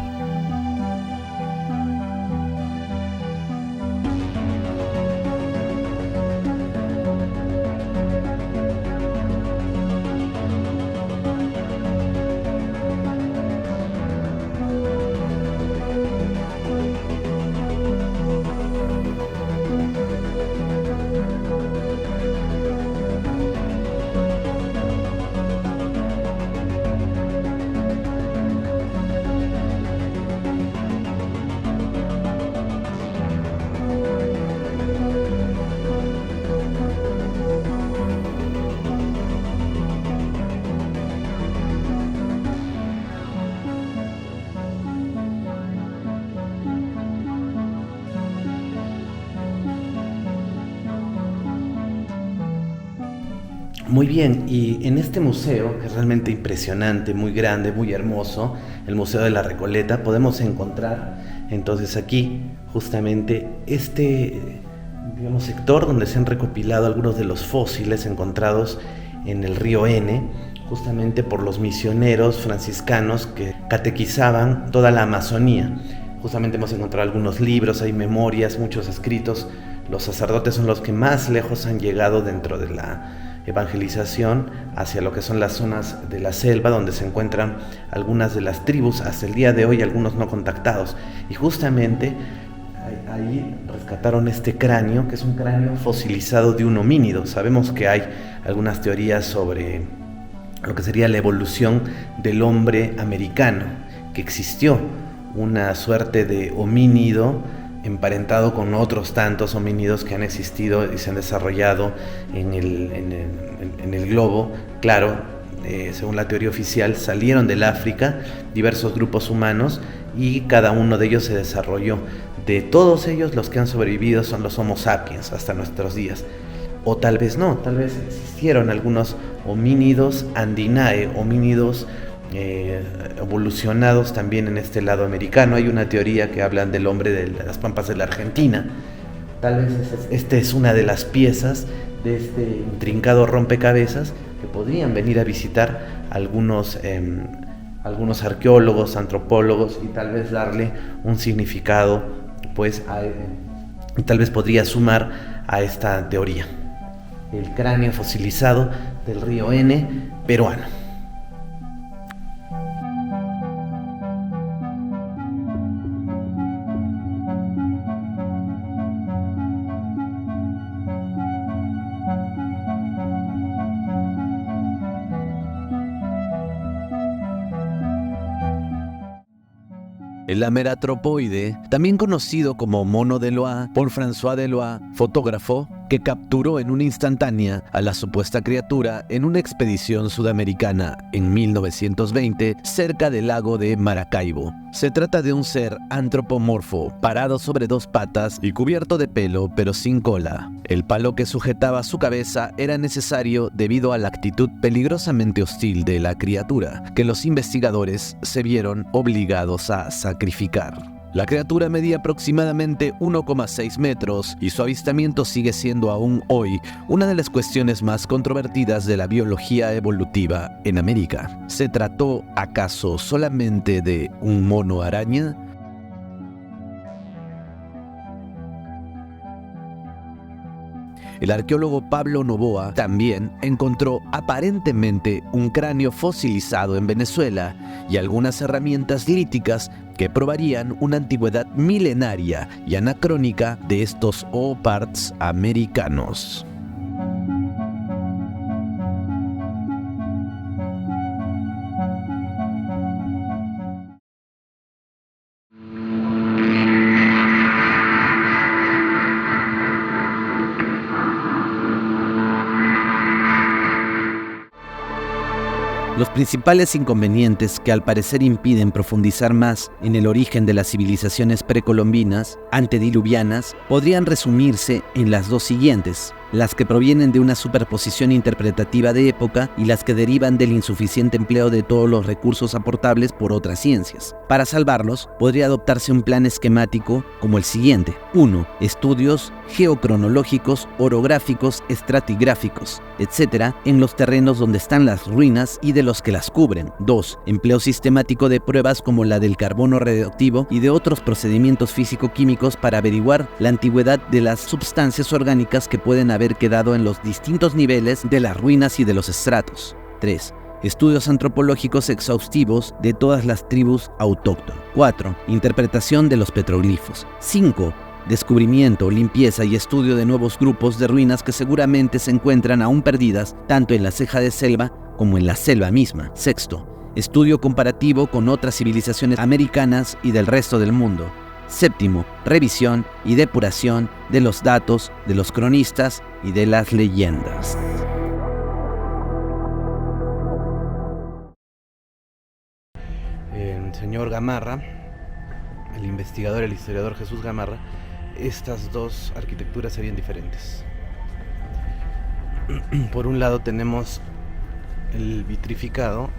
Muy bien, y en este museo, que es realmente impresionante, muy grande, muy hermoso, el Museo de la Recoleta, podemos encontrar entonces aquí justamente digamos, sector donde se han recopilado algunos de los fósiles encontrados en el río N, justamente por los misioneros franciscanos que catequizaban toda la Amazonía. Justamente hemos encontrado algunos libros, hay memorias, muchos escritos. Los sacerdotes son los que más lejos han llegado dentro de la evangelización hacia lo que son las zonas de la selva, donde se encuentran algunas de las tribus, hasta el día de hoy algunos no contactados. Y justamente ahí rescataron este cráneo, que es un cráneo fosilizado de un homínido. Sabemos que hay algunas teorías sobre lo que sería la evolución del hombre americano, que existió una suerte de homínido emparentado con otros tantos homínidos que han existido y se han desarrollado en el globo. Claro, según la teoría oficial, salieron del África diversos grupos humanos y cada uno de ellos se desarrolló. De todos ellos, los que han sobrevivido son los Homo sapiens hasta nuestros días. O tal vez no, tal vez existieron algunos homínidos andinae, homínidos evolucionados también en este lado americano. Hay una teoría que hablan del hombre de las pampas de la Argentina. Tal vez esta es una de las piezas de este intrincado rompecabezas que podrían venir a visitar algunos arqueólogos, antropólogos, y tal vez darle un significado, pues tal vez podría sumar a esta teoría. El cráneo fosilizado del río N peruano. El ameratropoide, también conocido como mono de Loa por François Delois, fotógrafo que capturó en una instantánea a la supuesta criatura en una expedición sudamericana en 1920 cerca del lago de Maracaibo. Se trata de un ser antropomorfo, parado sobre dos patas y cubierto de pelo pero sin cola. El palo que sujetaba su cabeza era necesario debido a la actitud peligrosamente hostil de la criatura, que los investigadores se vieron obligados a sacrificar. La criatura medía aproximadamente 1,6 metros y su avistamiento sigue siendo aún hoy una de las cuestiones más controvertidas de la biología evolutiva en América. ¿Se trató acaso solamente de un mono araña? El arqueólogo Pablo Novoa también encontró aparentemente un cráneo fosilizado en Venezuela y algunas herramientas líticas que probarían una antigüedad milenaria y anacrónica de estos ooparts americanos. Los principales inconvenientes que al parecer impiden profundizar más en el origen de las civilizaciones precolombinas, antediluvianas, podrían resumirse en las dos siguientes: las que provienen de una superposición interpretativa de época y las que derivan del insuficiente empleo de todos los recursos aportables por otras ciencias. Para salvarlos, podría adoptarse un plan esquemático como el siguiente: 1. Estudios geocronológicos, orográficos, estratigráficos, etc., en los terrenos donde están las ruinas y de los que las cubren. 2. Empleo sistemático de pruebas como la del carbono radioactivo y de otros procedimientos físico-químicos para averiguar la antigüedad de las sustancias orgánicas que pueden haber quedado en los distintos niveles de las ruinas y de los estratos. 3. Estudios antropológicos exhaustivos de todas las tribus autóctonas. 4. Interpretación de los petroglifos. 5. Descubrimiento, limpieza y estudio de nuevos grupos de ruinas que seguramente se encuentran aún perdidas tanto en la ceja de selva como en la selva misma. 6. Estudio comparativo con otras civilizaciones americanas y del resto del mundo. 7. Revisión y depuración de los datos de los cronistas y de las leyendas. El señor Gamarra, el investigador, el historiador Jesús Gamarra, estas dos arquitecturas serían diferentes. por un lado tenemos el vitrificado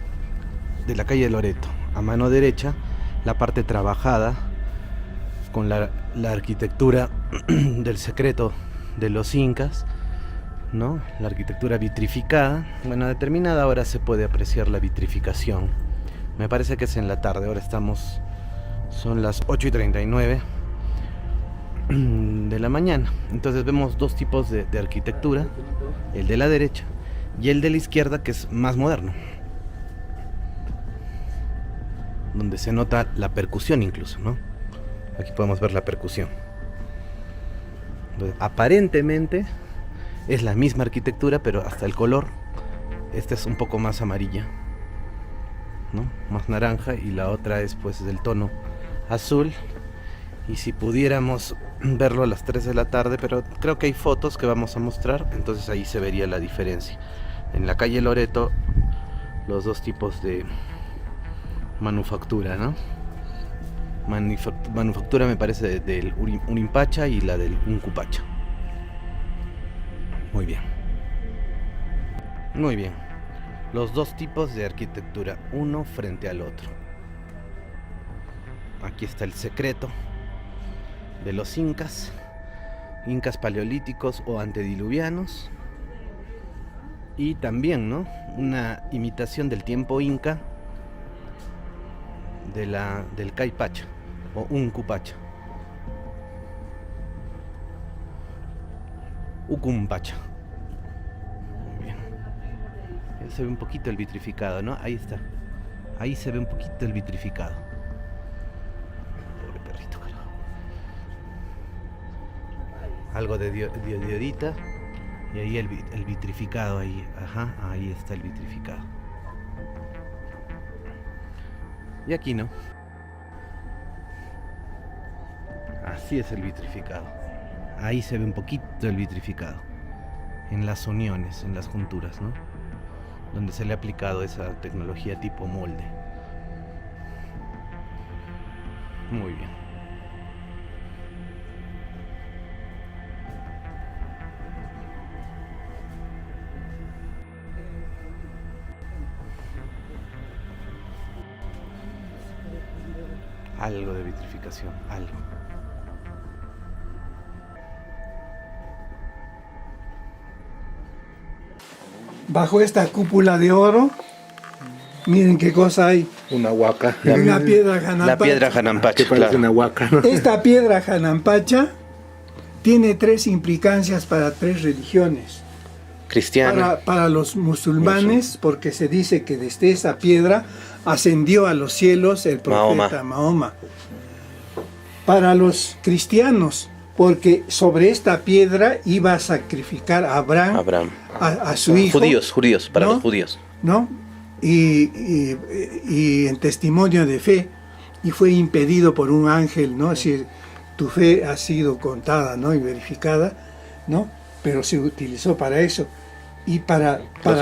de la calle Loreto. A mano derecha, la parte trabajada con la arquitectura del secreto de los incas, ¿no? La arquitectura vitrificada. Bueno, a determinada hora se puede apreciar la vitrificación. Me parece que es en la tarde, ahora son las 8:39 de la mañana. Entonces vemos dos tipos de arquitectura, el de la derecha y el de la izquierda, que es más moderno, donde se nota la percusión incluso, ¿no? Aquí podemos ver la percusión. Entonces, aparentemente es la misma arquitectura, pero hasta el color, esta es un poco más amarilla, ¿no? Más naranja, y la otra es pues del tono azul. Y si pudiéramos verlo a las 3 de la tarde, pero creo que hay fotos que vamos a mostrar, entonces ahí se vería la diferencia. En la calle Loreto, los dos tipos de manufactura, ¿no? Manufactura me parece del Urimpacha y la del Uncupacha. Muy bien. Muy bien. Los dos tipos de arquitectura, uno frente al otro. Aquí está el secreto de los incas paleolíticos o antediluvianos, y también, ¿no?, una imitación del tiempo inca del Caipacha o Uncupacha, Ucumpacha. Muy bien. Ahí se ve un poquito el vitrificado, ¿no? Ahí está. Ahí se ve un poquito el vitrificado. Pobre perrito, carajo. Algo de diodita. Y ahí el vitrificado, ahí. Ajá, ahí está el vitrificado. Y aquí no. Así es el vitrificado. Ahí se ve un poquito el vitrificado. En las uniones, en las junturas, ¿no? Donde se le ha aplicado esa tecnología tipo molde. Muy bien. Algo de vitrificación, algo. Bajo esta cúpula de oro, miren qué cosa hay. Una huaca. Una piedra Janampacha. La piedra Janampacha, que parece una huaca, ¿no? Esta piedra Janampacha tiene tres implicancias para tres religiones. Cristiana. Para los musulmanes, porque se dice que desde esa piedra ascendió a los cielos el profeta Mahoma. Para los cristianos, porque sobre esta piedra iba a sacrificar a Abraham. A su hijo. Judíos, para ¿no? los judíos. ¿No? Y en testimonio de fe, y fue impedido por un ángel, ¿no? Es decir, tu fe ha sido contada, ¿no?, y verificada, ¿no? Pero se utilizó para eso. Y para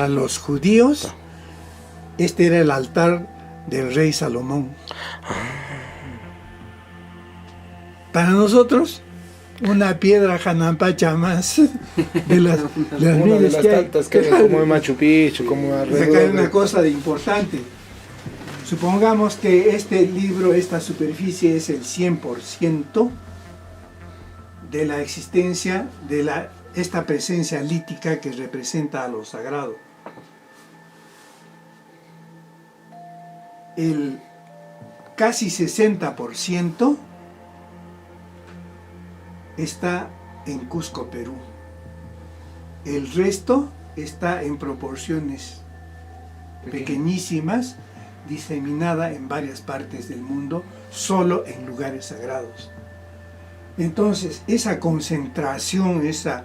los judíos, este era el altar del rey Salomón. Para nosotros, una piedra Janampacha más de las miles que hay. Tantas que hay, como en Machu Picchu, como alrededor. Acá hay una cosa de importante. Supongamos que este libro, esta superficie es el 100% de la existencia de esta presencia lítica que representa a lo sagrado. El casi 60% está en Cusco, Perú. El resto está en proporciones pequeñísimas, diseminada en varias partes del mundo, solo en lugares sagrados. Entonces, esa concentración, esa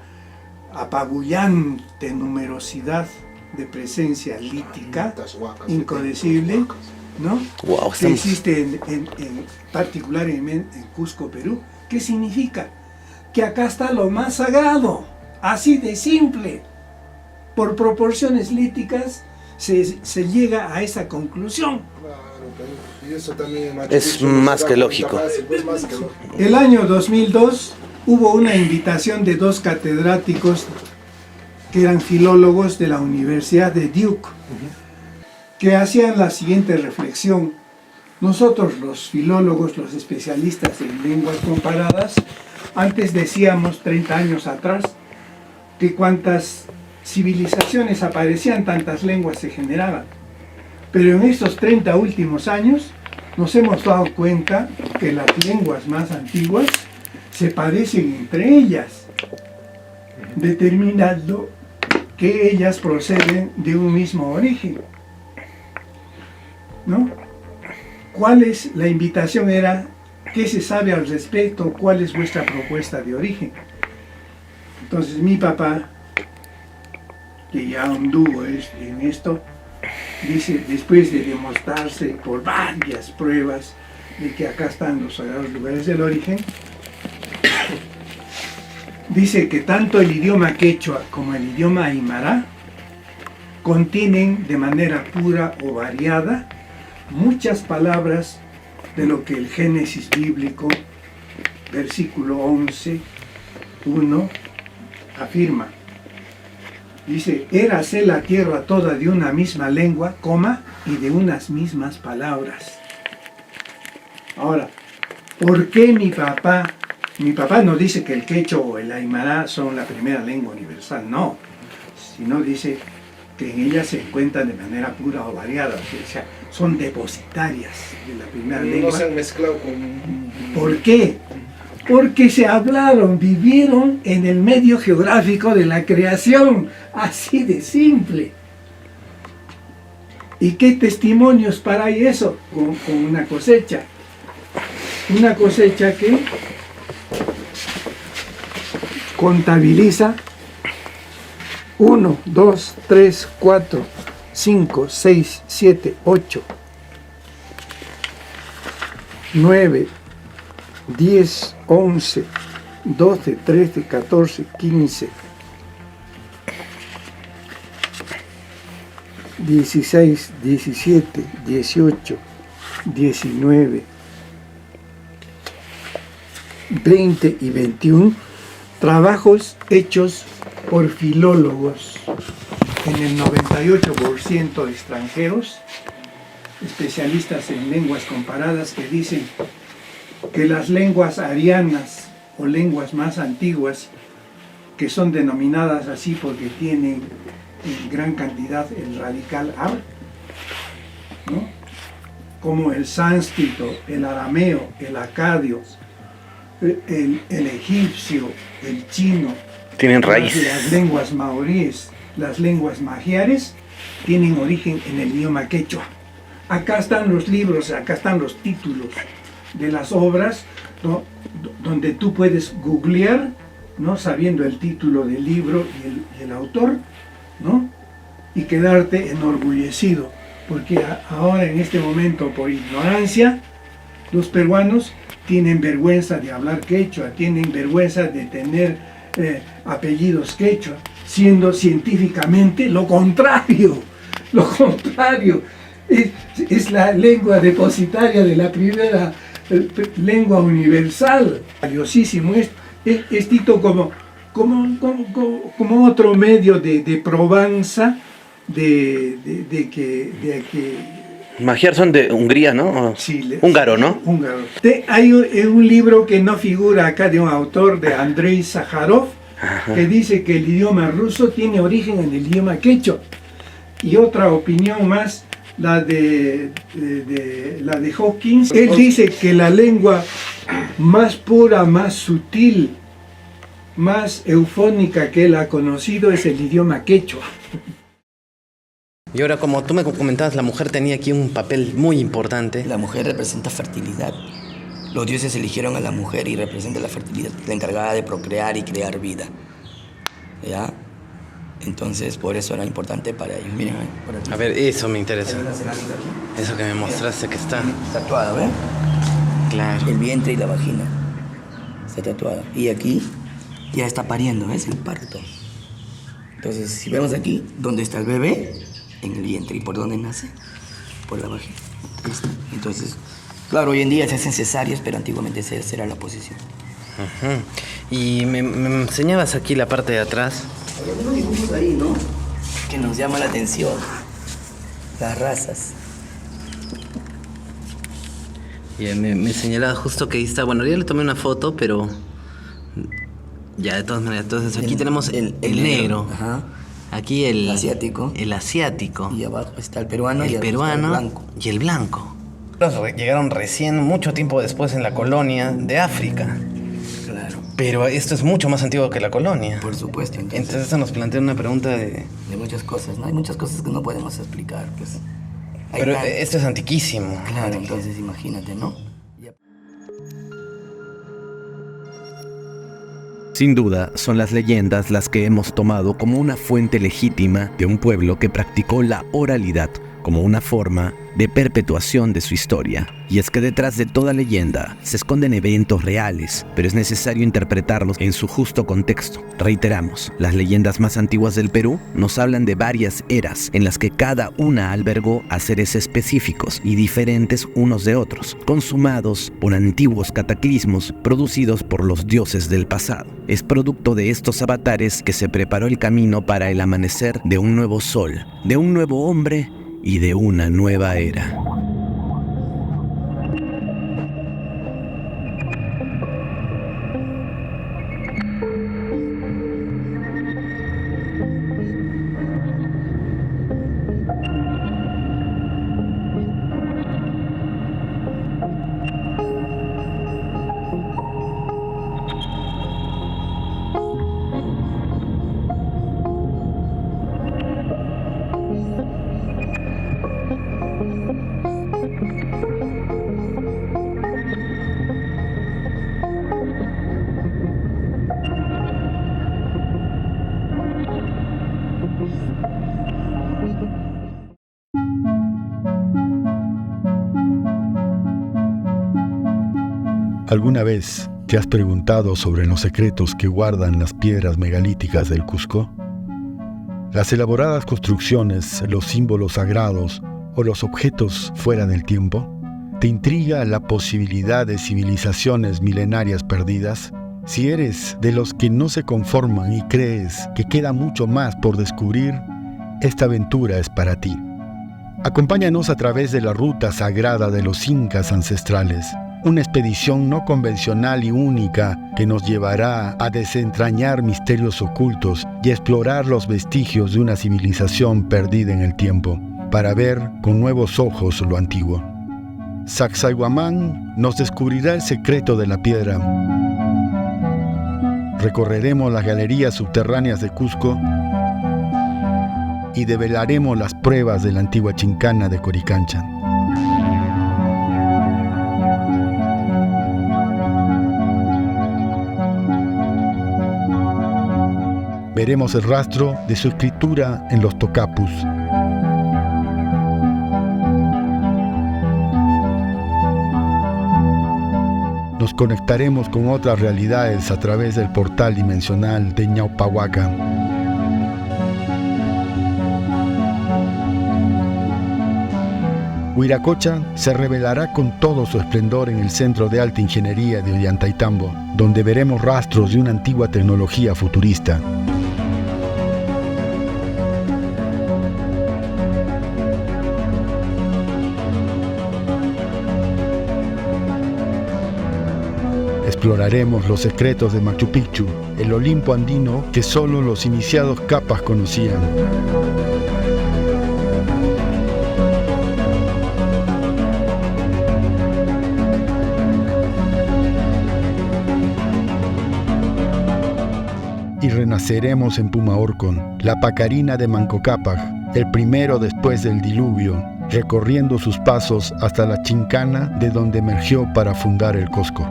apabullante numerosidad de presencia lítica, incodecible, ¿no?, wow, que existe particularmente en Cusco, Perú. ¿Qué significa? Que acá está lo más sagrado, así de simple. Por proporciones líticas se llega a esa conclusión. Y eso también es más que lógico. El año 2002 hubo una invitación de dos catedráticos que eran filólogos de la Universidad de Duke, que hacían la siguiente reflexión. Nosotros los filólogos, los especialistas en lenguas comparadas, antes decíamos 30 años atrás que cuantas civilizaciones aparecían, tantas lenguas se generaban. Pero en estos 30 últimos años nos hemos dado cuenta que las lenguas más antiguas se parecen entre ellas, determinando que ellas proceden de un mismo origen, ¿no? ¿Cuál es la invitación? Era, ¿qué se sabe al respecto? ¿Cuál es vuestra propuesta de origen? Entonces mi papá, que ya anduvo en esto, dice, después de demostrarse por varias pruebas de que acá están los sagrados lugares del origen, dice que tanto el idioma quechua como el idioma aymara contienen de manera pura o variada muchas palabras de lo que el Génesis bíblico, versículo 11, 1, afirma. Dice, érase la tierra toda de una misma lengua, coma, y de unas mismas palabras. Ahora, ¿por qué mi papá no dice que el quechua o el aymara son la primera lengua universal? No, sino dice que en ellas se encuentran de manera pura o variada, o sea, son depositarias de la primera lengua. No se han mezclado con... ¿Por qué? Porque se hablaron, vivieron en el medio geográfico de la creación, así de simple. ¿Y qué testimonios para eso? Con una cosecha. Una cosecha que contabiliza 1, 2, 3, 4, 5, 6, 7, 8, 9, 10, 11, 12, 13, 14, 15, 16, 17, 18, 19, 20 y 21 trabajos hechos por filólogos, en el 98% extranjeros, especialistas en lenguas comparadas, que dicen que las lenguas arianas o lenguas más antiguas, que son denominadas así porque tienen en gran cantidad el radical ar, ¿no? Como el sánscrito, el arameo, el acadio, el egipcio, el chino, tienen raíz. Las lenguas maoríes, las lenguas magiares, tienen origen en el idioma quechua. Acá están los libros, acá están los títulos de las obras, ¿no? Donde tú puedes googlear, ¿no? Sabiendo el título del libro y el autor, ¿no? Y quedarte enorgullecido, porque ahora en este momento, por ignorancia, los peruanos tienen vergüenza de hablar quechua, tienen vergüenza de tener apellidos quechua, siendo científicamente lo contrario. Es la lengua depositaria de la primera lengua universal. Valiosísimo es Tito como otro medio de probanza de que Magiar son de Hungría, ¿no? Sí, húngaro, ¿no? Húngaro. Hay un libro que no figura acá de un autor, de Andrei Sájarov, que dice que el idioma ruso tiene origen en el idioma quechua. Y otra opinión más, la de Hawkins. Él dice que la lengua más pura, más sutil, más eufónica que él ha conocido es el idioma quechua. Y ahora, como tú me comentabas, la mujer tenía aquí un papel muy importante. La mujer representa fertilidad. Los dioses eligieron a la mujer y representa la fertilidad, la encargada de procrear y crear vida. ¿Ya? Entonces, por eso era importante para ellos. Miren, por aquí. A ver, eso me interesa. Eso que me mostraste que está tatuada, ¿ven? Claro. El vientre y la vagina está tatuada. Y aquí ya está pariendo, ¿ves? El parto. Entonces, si vemos aquí, ¿dónde está el bebé? En el vientre. ¿Y por dónde nace? Por la vagina. Entonces, claro, hoy en día se hacen cesáreas, pero antiguamente esa era la posición. Y me enseñabas aquí la parte de atrás. Hay algunos dibujos ahí, ¿no? Que nos llama la atención. Las razas. Y me señalaba justo que ahí está. Bueno, yo le tomé una foto, pero... Ya, de todas maneras. Entonces aquí tenemos el negro. Ajá. Aquí el asiático. El asiático. Y abajo está el peruano. El peruano blanco. Y el blanco. Llegaron recién, mucho tiempo después, en la colonia de África. Claro. Pero esto es mucho más antiguo que la colonia. Por supuesto. Entonces esto nos plantea una pregunta de muchas cosas, ¿no? Hay muchas cosas que no podemos explicar, pues. Pero esto es antiquísimo. Claro, entonces imagínate, ¿no? Sin duda, son las leyendas las que hemos tomado como una fuente legítima de un pueblo que practicó la oralidad como una forma de perpetuación de su historia. Y es que detrás de toda leyenda se esconden eventos reales, pero es necesario interpretarlos en su justo contexto. Reiteramos, las leyendas más antiguas del Perú nos hablan de varias eras en las que cada una albergó a seres específicos y diferentes unos de otros, consumados por antiguos cataclismos producidos por los dioses del pasado. Es producto de estos avatares que se preparó el camino para el amanecer de un nuevo sol, de un nuevo hombre y de una nueva era. ¿Alguna vez te has preguntado sobre los secretos que guardan las piedras megalíticas del Cusco? Las elaboradas construcciones, los símbolos sagrados o los objetos fuera del tiempo. ¿Te intriga la posibilidad de civilizaciones milenarias perdidas? Si eres de los que no se conforman y crees que queda mucho más por descubrir, esta aventura es para ti. Acompáñanos a través de la ruta sagrada de los incas ancestrales, una expedición no convencional y única que nos llevará a desentrañar misterios ocultos y explorar los vestigios de una civilización perdida en el tiempo, para ver con nuevos ojos lo antiguo. Sacsayhuamán nos descubrirá el secreto de la piedra. Recorreremos las galerías subterráneas de Cusco y develaremos las pruebas de la antigua chincana de Coricancha. Veremos el rastro de su escritura en los tocapus. Nos conectaremos con otras realidades a través del portal dimensional de Ñaupahuaca. Huiracocha se revelará con todo su esplendor en el Centro de Alta Ingeniería de Ollantaytambo, donde veremos rastros de una antigua tecnología futurista. Exploraremos los secretos de Machu Picchu, el Olimpo andino que solo los iniciados capas conocían. Y renaceremos en Pumaorcon, la Pacarina de Manco Cápac, el primero después del diluvio, recorriendo sus pasos hasta la Chincana de donde emergió para fundar el Cusco.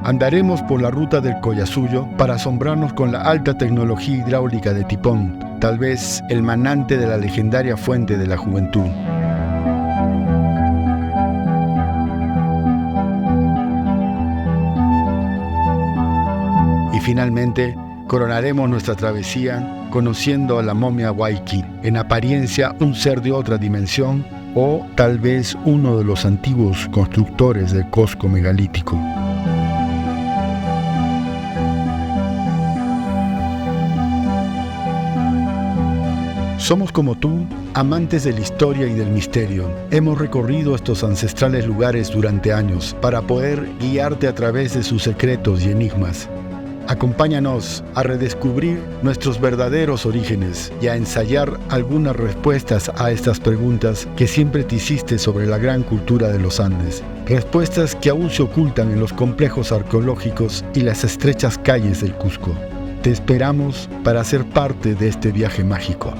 Andaremos por la ruta del Collasuyo para asombrarnos con la alta tecnología hidráulica de Tipón, tal vez el manante de la legendaria fuente de la juventud. Y finalmente, coronaremos nuestra travesía conociendo a la momia Waiki, en apariencia un ser de otra dimensión o tal vez uno de los antiguos constructores del Cusco megalítico. Somos como tú, amantes de la historia y del misterio. Hemos recorrido estos ancestrales lugares durante años para poder guiarte a través de sus secretos y enigmas. Acompáñanos a redescubrir nuestros verdaderos orígenes y a ensayar algunas respuestas a estas preguntas que siempre te hiciste sobre la gran cultura de los Andes. Respuestas que aún se ocultan en los complejos arqueológicos y las estrechas calles del Cusco. Te esperamos para ser parte de este viaje mágico.